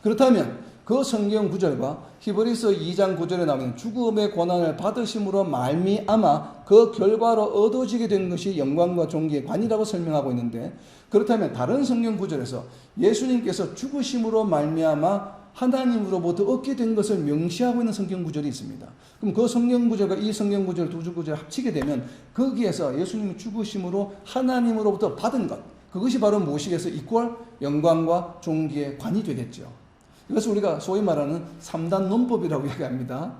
그렇다면 그 성경 구절과 히브리서 2장 9절에 나오는 죽음의 고난을 받으심으로 말미암아 그 결과로 얻어지게 된 것이 영광과 존귀의 관이라고 설명하고 있는데, 그렇다면 다른 성경 구절에서 예수님께서 죽으심으로 말미암아 하나님으로부터 얻게 된 것을 명시하고 있는 성경 구절이 있습니다. 그럼 그 성경 구절과 이 성경 구절 두 구절을 합치게 되면 거기에서 예수님이 죽으심으로 하나님으로부터 받은 것, 그것이 바로 무엇이겠어? 이퀄 영광과 존귀의 관이 되겠죠. 이것을 우리가 소위 말하는 3단 논법이라고 얘기합니다.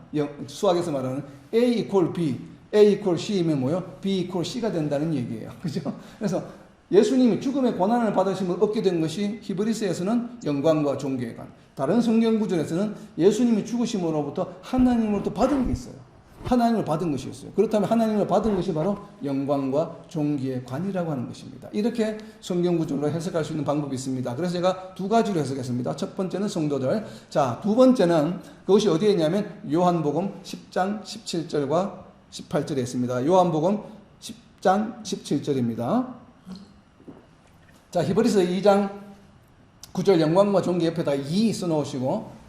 수학에서 말하는 A equal B, A equal C이면 뭐요? B equal C가 된다는 얘기예요. 그죠? 그래서 예수님이 죽음의 고난을 받으심을 얻게 된 것이 히브리서에서는 영광과 존귀의 관, 다른 성경 구절에서는 예수님이 죽으심으로부터 하나님으로부터 받은 게 있어요. 하나님을 받은 것이 있어요. 그렇다면 하나님을 받은 것이 바로 영광과 존귀의 관이라고 하는 것입니다. 이렇게 성경 구절로 해석할 수 있는 방법이 있습니다. 그래서 제가 두 가지로 해석했습니다. 첫 번째는 성도들. 자, 두 번째는 그것이 어디에 있냐면 요한복음 10장 17절과 18절에 있습니다. 요한복음 10장 17절입니다. 자, 히브리서 2장 9절 영광과 존귀 옆에다 2 써놓으시고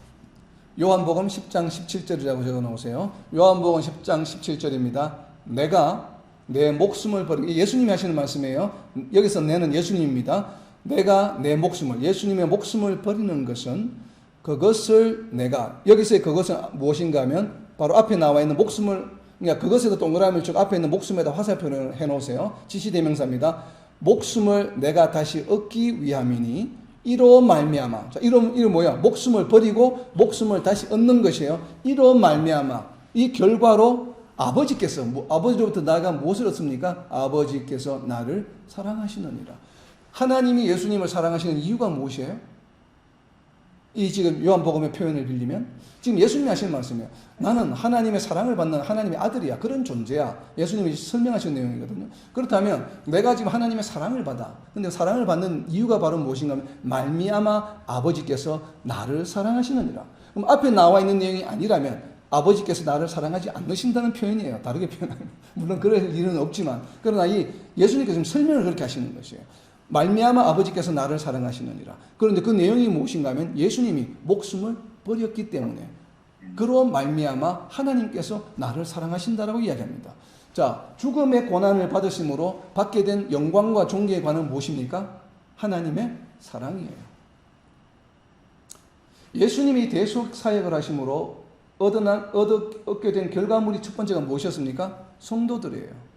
요한복음 10장 17절이라고 적어놓으세요. 요한복음 10장 17절입니다. 내가 내 목숨을 버리고, 예수님이 하시는 말씀이에요. 여기서 내는 예수님입니다. 내가 내 목숨을, 예수님의 목숨을 버리는 것은 그것을 내가, 여기서의 그것은 무엇인가 하면 바로 앞에 나와 있는 목숨을, 그러니까 그것에다 동그라미를 쭉 앞에 있는 목숨에다 화살표를 해놓으세요. 지시대명사입니다. 목숨을 내가 다시 얻기 위함이니 이로 말미암아. 자, 이로 뭐야? 목숨을 버리고 목숨을 다시 얻는 것이에요. 이로 말미암아. 이 결과로 아버지께서, 아버지로부터 나가 무엇을 얻습니까? 아버지께서 나를 사랑하시느니라. 하나님이 예수님을 사랑하시는 이유가 무엇이에요? 이 지금 요한복음의 표현을 빌리면 지금 예수님이 하시는 말씀이에요. 나는 하나님의 사랑을 받는 하나님의 아들이야. 그런 존재야. 예수님이 설명하신 내용이거든요. 그렇다면 내가 지금 하나님의 사랑을 받아. 근데 사랑을 받는 이유가 바로 무엇인가 하면 말미암아 아버지께서 나를 사랑하시느니라. 그럼 앞에 나와 있는 내용이 아니라면 아버지께서 나를 사랑하지 않으신다는 표현이에요. 다르게 표현하면. 물론 그럴 일은 없지만. 그러나 이 예수님께서 설명을 그렇게 하시는 것이에요. 말미암아 아버지께서 나를 사랑하시느니라. 그런데 그 내용이 무엇인가 하면 예수님이 목숨을 버렸기 때문에 그로 말미암아 하나님께서 나를 사랑하신다라고 이야기합니다. 자, 죽음의 고난을 받으심으로 받게 된 영광과 존귀의 관은 무엇입니까? 하나님의 사랑이에요. 예수님이 대속 사역을 하심으로 얻게 된 결과물이 첫 번째가 무엇이었습니까? 성도들이에요.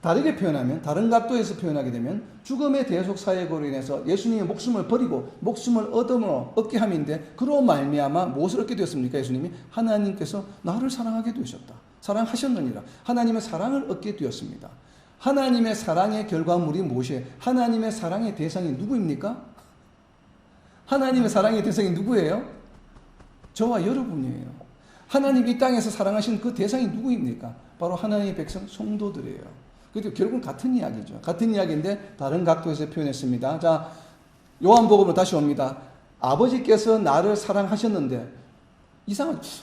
다르게 표현하면, 다른 각도에서 표현하게 되면 죽음의 대속 사역으로 인해서 예수님의 목숨을 버리고 목숨을 얻게 함인데 그로 말미암아 무엇을 얻게 되었습니까? 예수님이 하나님께서 나를 사랑하게 되셨다. 사랑하셨느니라. 하나님의 사랑을 얻게 되었습니다. 하나님의 사랑의 결과물이 무엇이에요? 하나님의 사랑의 대상이 누구입니까? 하나님의 사랑의 대상이 누구예요? 저와 여러분이에요. 하나님이 이 땅에서 사랑하신 그 대상이 누구입니까? 바로 하나님의 백성 성도들이에요. 그래도 결국은 같은 이야기죠. 같은 이야기인데 다른 각도에서 표현했습니다. 자, 요한복음으로 다시 옵니다. 아버지께서 나를 사랑하셨는데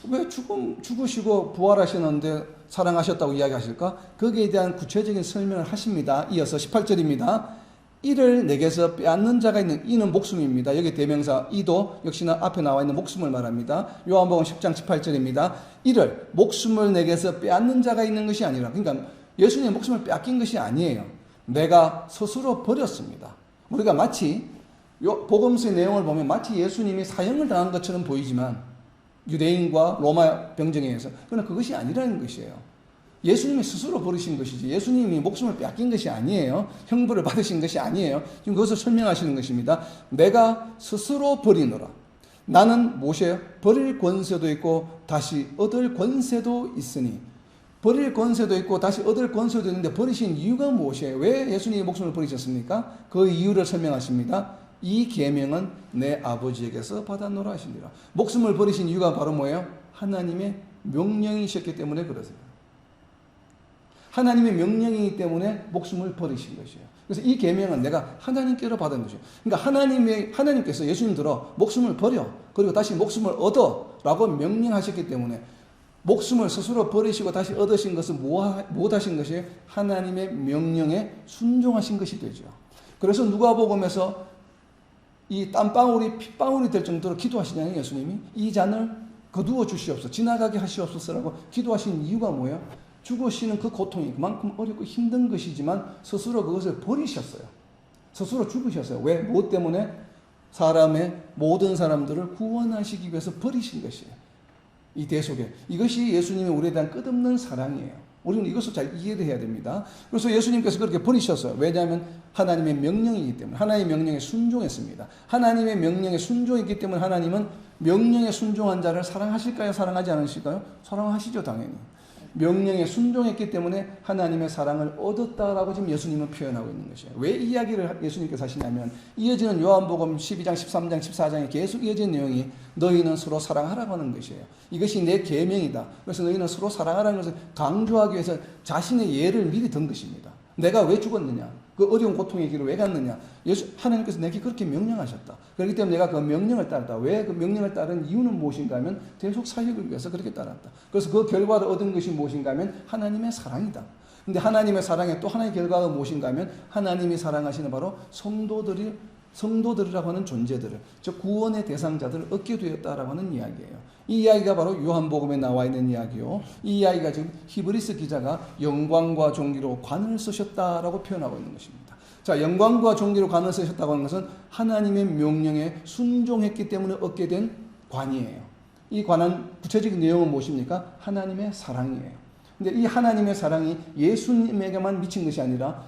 왜 죽으시고 부활하셨는데 사랑하셨다고 이야기하실까? 거기에 대한 구체적인 설명을 하십니다. 이어서 18절입니다. 이를 내게서 빼앗는 자가 있는, 이는 목숨입니다. 여기 대명사 이도 역시나 앞에 나와 있는 목숨을 말합니다. 요한복음 10장 18절입니다. 이를, 목숨을 내게서 빼앗는 자가 있는 것이 아니라, 그러니까 예수님의 목숨을 빼앗긴 것이 아니에요. 내가 스스로 버렸습니다. 우리가 마치 복음서의 내용을 보면 마치 예수님이 사형을 당한 것처럼 보이지만 유대인과 로마 병정에 의해서, 그러나 그것이 아니라는 것이에요. 예수님이 스스로 버리신 것이지 예수님이 목숨을 빼앗긴 것이 아니에요. 형벌을 받으신 것이 아니에요. 지금 그것을 설명하시는 것입니다. 내가 스스로 버리노라. 나는 무엇이에요? 버릴 권세도 있고 다시 얻을 권세도 있으니, 버릴 권세도 있고 다시 얻을 권세도 있는데 버리신 이유가 무엇이에요? 왜 예수님이 목숨을 버리셨습니까? 그 이유를 설명하십니다. 이 계명은 내 아버지에게서 받았노라 하시니라. 목숨을 버리신 이유가 바로 뭐예요? 하나님의 명령이셨기 때문에 그러세요. 하나님의 명령이기 때문에 목숨을 버리신 것이에요. 그래서 이 계명은 내가 하나님께로 받은 것이에요. 그러니까 하나님께서 예수님들어 목숨을 버려 그리고 다시 목숨을 얻어라고 명령하셨기 때문에 목숨을 스스로 버리시고 다시 얻으신 것은 무엇하신 것이에요? 하나님의 명령에 순종하신 것이 되죠. 그래서 누가복음에서 이 땀방울이 핏방울이 될 정도로 기도하시냐는 예수님이 이 잔을 거두어 주시옵소서 지나가게 하시옵소서라고 기도하신 이유가 뭐예요? 죽으시는 그 고통이 그만큼 어렵고 힘든 것이지만 스스로 그것을 버리셨어요. 스스로 죽으셨어요. 왜? 무엇 때문에? 모든 사람들을 구원하시기 위해서 버리신 것이에요. 이 대속에. 이것이 예수님의 우리에 대한 끝없는 사랑이에요. 우리는 이것을 잘 이해를 해야 됩니다. 그래서 예수님께서 그렇게 버리셨어요. 왜냐하면 하나님의 명령이기 때문에. 하나님의 명령에 순종했습니다. 하나님의 명령에 순종했기 때문에 하나님은 명령에 순종한 자를 사랑하실까요? 사랑하지 않으실까요? 사랑하시죠, 당연히. 명령에 순종했기 때문에 하나님의 사랑을 얻었다라고 지금 예수님은 표현하고 있는 것이에요. 왜 이 이야기를 예수님께서 하시냐면 이어지는 요한복음 12장, 13장, 14장에 계속 이어지는 내용이 너희는 서로 사랑하라고 하는 것이에요. 이것이 내 계명이다. 그래서 너희는 서로 사랑하라는 것을 강조하기 위해서 자신의 예를 미리 든 것입니다. 내가 왜 죽었느냐? 그 어려운 고통의 길을 왜 갔느냐? 하나님께서 내게 그렇게 명령하셨다. 그렇기 때문에 내가 그 명령을 따랐다. 왜 그 명령을 따른 이유는 무엇인가 하면 대속 사역을 위해서 그렇게 따랐다. 그래서 그 결과를 얻은 것이 무엇인가 하면 하나님의 사랑이다. 근데 하나님의 사랑에 또 하나의 결과가 무엇인가 하면 하나님이 사랑하시는 바로 성도들이라고 하는 존재들을, 즉 구원의 대상자들을 얻게 되었다라고 하는 이야기예요. 이 이야기가 바로 요한복음에 나와 있는 이야기요. 이 이야기가 지금 히브리서 기자가 영광과 존귀로 관을 쓰셨다라고 표현하고 있는 것입니다. 자, 영광과 존귀로 관을 쓰셨다고 하는 것은 하나님의 명령에 순종했기 때문에 얻게 된 관이에요. 이 관한 구체적인 내용은 무엇입니까? 하나님의 사랑이에요. 근데 이 하나님의 사랑이 예수님에게만 미친 것이 아니라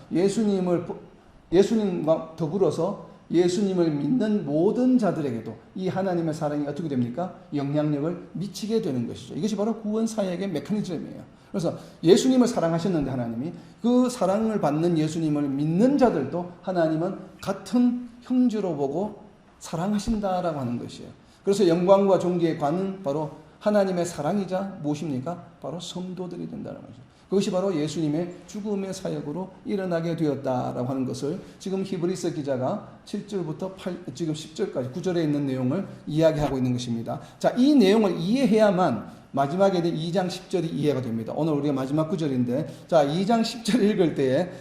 예수님과 더불어서 예수님을 믿는 모든 자들에게도 이 하나님의 사랑이 어떻게 됩니까? 영향력을 미치게 되는 것이죠. 이것이 바로 구원 사역의 메커니즘이에요. 그래서 예수님을 사랑하셨는데 하나님이 그 사랑을 받는 예수님을 믿는 자들도 하나님은 같은 형제로 보고 사랑하신다라고 하는 것이에요. 그래서 영광과 존귀의 관은 바로 하나님의 사랑이자 무엇입니까? 바로 성도들이 된다는 거죠. 그것이 바로 예수님의 죽음의 사역으로 일어나게 되었다라고 하는 것을 지금 히브리서 기자가 7절부터 지금 10절까지 9절에 있는 내용을 이야기하고 있는 것입니다. 자, 이 내용을 이해해야만 마지막에 2장 10절이 이해가 됩니다. 오늘 우리가 마지막 구절인데, 자, 2장 10절 읽을 때에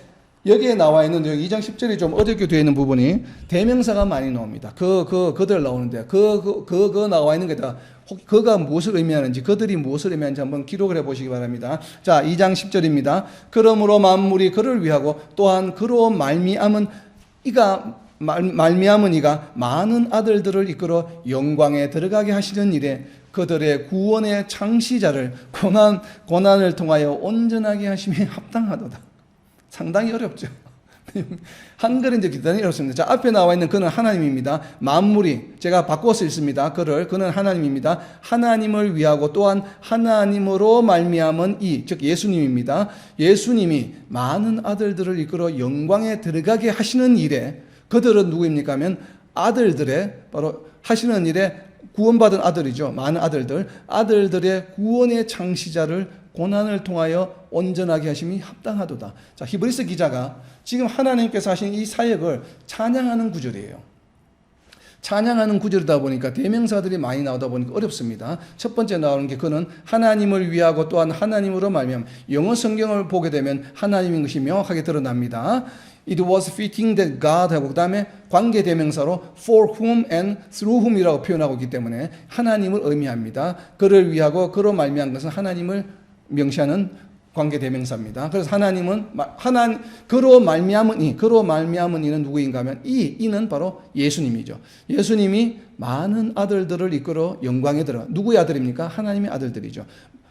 여기에 나와 있는 내용, 2장 10절이 좀 어렵게 되어 있는 부분이 대명사가 많이 나옵니다. 그들 나오는데, 나와 있는 게 다, 그가 무엇을 의미하는지, 그들이 무엇을 의미하는지 한번 기록을 해 보시기 바랍니다. 자, 2장 10절입니다. 그러므로 만물이 그를 위하고 또한 그로 말미암은 이가 많은 아들들을 이끌어 영광에 들어가게 하시는 일에 그들의 구원의 창시자를 고난을 통하여 온전하게 하심이 합당하도다. 상당히 어렵죠. 한글은 이제 대단히 어렵습니다. 자, 앞에 나와 있는 그는 하나님입니다. 만물이, 제가 바꿔서 읽습니다. 그는 하나님입니다. 하나님을 위하고 또한 하나님으로 말미암은 즉 예수님입니다. 예수님이 많은 아들들을 이끌어 영광에 들어가게 하시는 일에, 그들은 누구입니까 하면 아들들의, 바로 하시는 일에 구원받은 아들이죠. 많은 아들들의 구원의 창시자를 고난을 통하여 온전하게 하심이 합당하도다. 자, 히브리서 기자가 지금 하나님께서 하신 이 사역을 찬양하는 구절이에요. 찬양하는 구절이다 보니까 대명사들이 많이 나오다 보니까 어렵습니다. 첫 번째 나오는 게 그는 하나님을 위하고 또한 하나님으로 말미암아, 영어 성경을 보게 되면 하나님인 것이 명확하게 드러납니다. It was fitting that God 하고 그 다음에 관계 대명사로 for whom and through whom이라고 표현하고 있기 때문에 하나님을 의미합니다. 그를 위하고 그로 말미암은 것은 하나님을 명시하는 관계 대명사입니다. 그래서 그로 말미암은 이는 누구인가 하면 이는 바로 예수님이죠. 예수님이 많은 아들들을 이끌어 영광에 들어. 누구의 아들입니까? 하나님의 아들들이죠.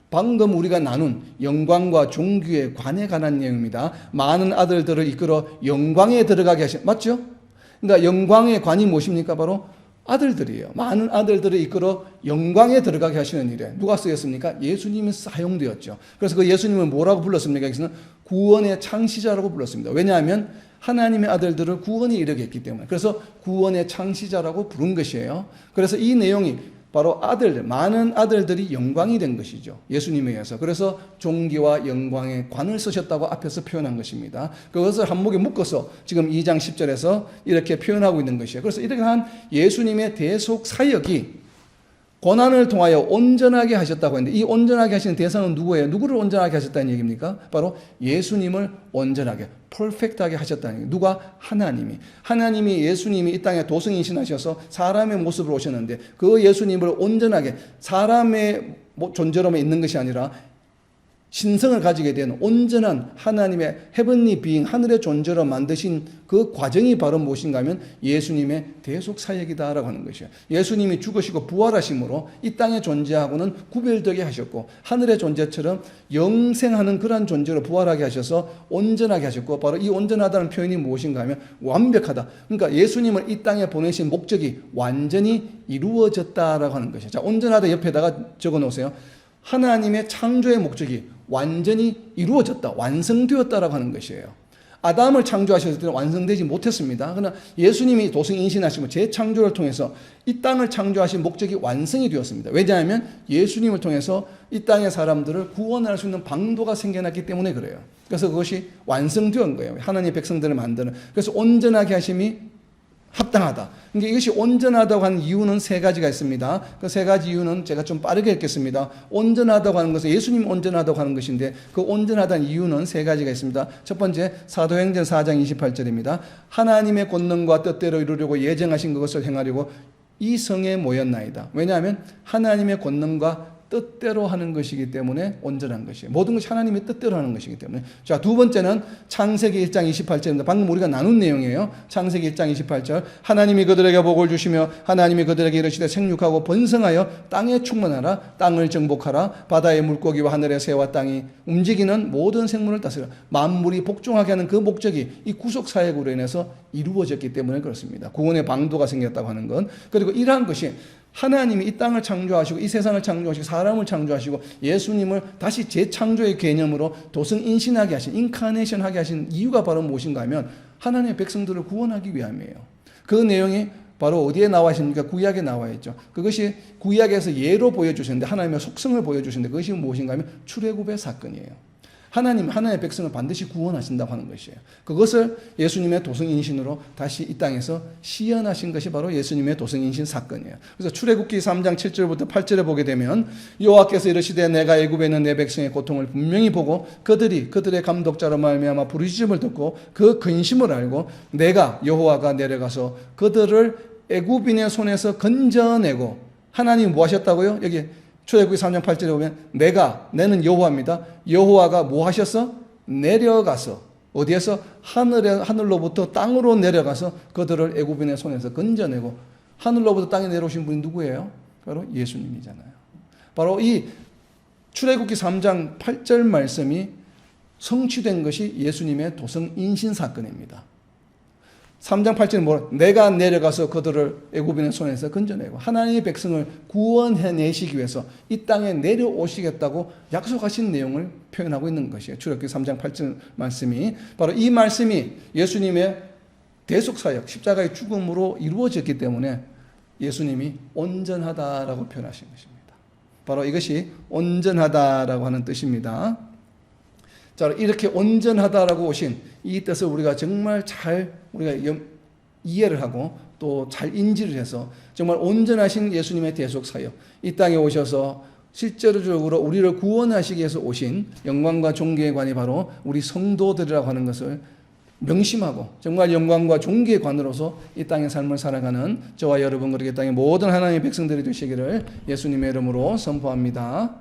방금 우리가 나눈 영광과 존귀의 관에 관한 내용입니다. 많은 아들들을 이끌어 영광에 들어가게 하신, 맞죠? 그러니까 영광의 관이 무엇입니까? 바로 아들들이에요. 많은 아들들을 이끌어 영광에 들어가게 하시는 일에 누가 쓰였습니까? 예수님이 사용되었죠. 그래서 그 예수님을 뭐라고 불렀습니까? 여기서는 구원의 창시자라고 불렀습니다. 왜냐하면 하나님의 아들들을 구원에 이르게 했기 때문에. 그래서 구원의 창시자라고 부른 것이에요. 그래서 이 내용이 바로 많은 아들들이 영광이 된 것이죠. 예수님에 의해서. 그래서 존귀와 영광의 관을 쓰셨다고 앞에서 표현한 것입니다. 그것을 한목에 묶어서 지금 2장 10절에서 이렇게 표현하고 있는 것이에요. 그래서 이러한 예수님의 대속 사역이 고난을 통하여 온전하게 하셨다고 했는데, 이 온전하게 하시는 대상은 누구예요? 누구를 온전하게 하셨다는 얘기입니까? 바로 예수님을 온전하게, 퍼펙트하게 하셨다는 얘기예요. 누가? 하나님이 예수님이 이 땅에 도성인신하셔서 사람의 모습으로 오셨는데, 그 예수님을 온전하게 사람의 존재로만 있는 것이 아니라 신성을 가지게 된 온전한 하나님의 헤븐리 비잉, 하늘의 존재로 만드신 그 과정이 바로 무엇인가 하면 예수님의 대속 사역이다라고 하는 것이에요. 예수님이 죽으시고 부활하심으로 이 땅에 존재하고는 구별되게 하셨고, 하늘의 존재처럼 영생하는 그러한 존재로 부활하게 하셔서 온전하게 하셨고, 바로 이 온전하다는 표현이 무엇인가 하면 완벽하다. 그러니까 예수님을 이 땅에 보내신 목적이 완전히 이루어졌다라고 하는 것이에요. 자, 온전하다 옆에다가 적어 놓으세요. 하나님의 창조의 목적이 완전히 이루어졌다, 완성되었다라고 하는 것이에요. 아담을 창조하셨을 때는 완성되지 못했습니다. 그러나 예수님이 도성인신하시고 재창조를 통해서 이 땅을 창조하신 목적이 완성이 되었습니다. 왜냐하면 예수님을 통해서 이 땅의 사람들을 구원할 수 있는 방도가 생겨났기 때문에 그래요. 그래서 그것이 완성된 거예요. 하나님의 백성들을 만드는. 그래서 온전하게 하심이 합당하다. 그러니까 이것이 온전하다고 하는 이유는 세 가지가 있습니다. 그 세 가지 이유는 제가 좀 빠르게 읽겠습니다. 온전하다고 하는 것은 예수님 온전하다고 하는 것인데, 그 온전하다는 이유는 세 가지가 있습니다. 첫 번째, 사도행전 4장 28절입니다. 하나님의 권능과 뜻대로 이루려고 예정하신 그것을 행하려고 이 성에 모였나이다. 왜냐하면 하나님의 권능과 뜻대로 하는 것이기 때문에 온전한 것이에요. 모든 것이 하나님의 뜻대로 하는 것이기 때문에. 자, 두 번째는 창세기 1장 28절입니다. 방금 우리가 나눈 내용이에요. 창세기 1장 28절. 하나님이 그들에게 복을 주시며 하나님이 그들에게 이르시되 생육하고 번성하여 땅에 충만하라. 땅을 정복하라. 바다의 물고기와 하늘의 새와 땅이 움직이는 모든 생물을 다스려. 만물이 복종하게 하는 그 목적이 이 구속 사역으로 인해서 이루어졌기 때문에 그렇습니다. 구원의 방도가 생겼다고 하는 건. 그리고 이러한 것이 하나님이 이 땅을 창조하시고 이 세상을 창조하시고 사람을 창조하시고 예수님을 다시 재창조의 개념으로 도성인신하게 하신, 인카네이션하게 하신 이유가 바로 무엇인가 하면 하나님의 백성들을 구원하기 위함이에요. 그 내용이 바로 어디에 나와 있습니까? 구약에 나와 있죠. 그것이 구약에서 예로 보여주셨는데, 하나님의 속성을 보여주셨는데, 그것이 무엇인가 하면 출애굽의 사건이에요. 하나님의 백성을 반드시 구원하신다고 하는 것이에요. 그것을 예수님의 도성인신으로 다시 이 땅에서 시연하신 것이 바로 예수님의 도성인신 사건이에요. 그래서 출애굽기 3장 7절부터 8절에 보게 되면, 여호와께서 이르시되 내가 애굽에 있는 내 백성의 고통을 분명히 보고 그들의 감독자로 말미암아 부르짖음을 듣고 그 근심을 알고 내가 여호와가 내려가서 그들을 애굽인의 손에서 건져내고. 하나님이 뭐 하셨다고요? 여기 출애굽기 3장 8절에 보면 내는 여호와입니다. 여호와가 뭐 하셨어? 내려가서. 어디에서? 하늘로부터 땅으로 내려가서 그들을 애굽인의 손에서 건져내고. 하늘로부터 땅에 내려오신 분이 누구예요? 바로 예수님이잖아요. 바로 이 출애굽기 3장 8절 말씀이 성취된 것이 예수님의 도성인신 사건입니다. 3장 8절은 뭐라? 내가 내려가서 그들을 애굽인의 손에서 건져내고. 하나님의 백성을 구원해내시기 위해서 이 땅에 내려오시겠다고 약속하신 내용을 표현하고 있는 것이에요. 출애굽기 3장 8절 말씀이. 바로 이 말씀이 예수님의 대속사역, 십자가의 죽음으로 이루어졌기 때문에 예수님이 온전하다라고 표현하신 것입니다. 바로 이것이 온전하다라고 하는 뜻입니다. 자, 이렇게 온전하다라고 오신 이 뜻을 우리가 정말 잘 이해를 하고 또 잘 인지를 해서 정말 온전하신 예수님의 대속 사역, 이 땅에 오셔서 실제적으로 우리를 구원하시기 위해서 오신 영광과 존귀의 관이 바로 우리 성도들이라고 하는 것을 명심하고 정말 영광과 존귀의 관으로서 이 땅의 삶을 살아가는 저와 여러분, 그리고 이 땅의 모든 하나님의 백성들이 되시기를 예수님의 이름으로 선포합니다.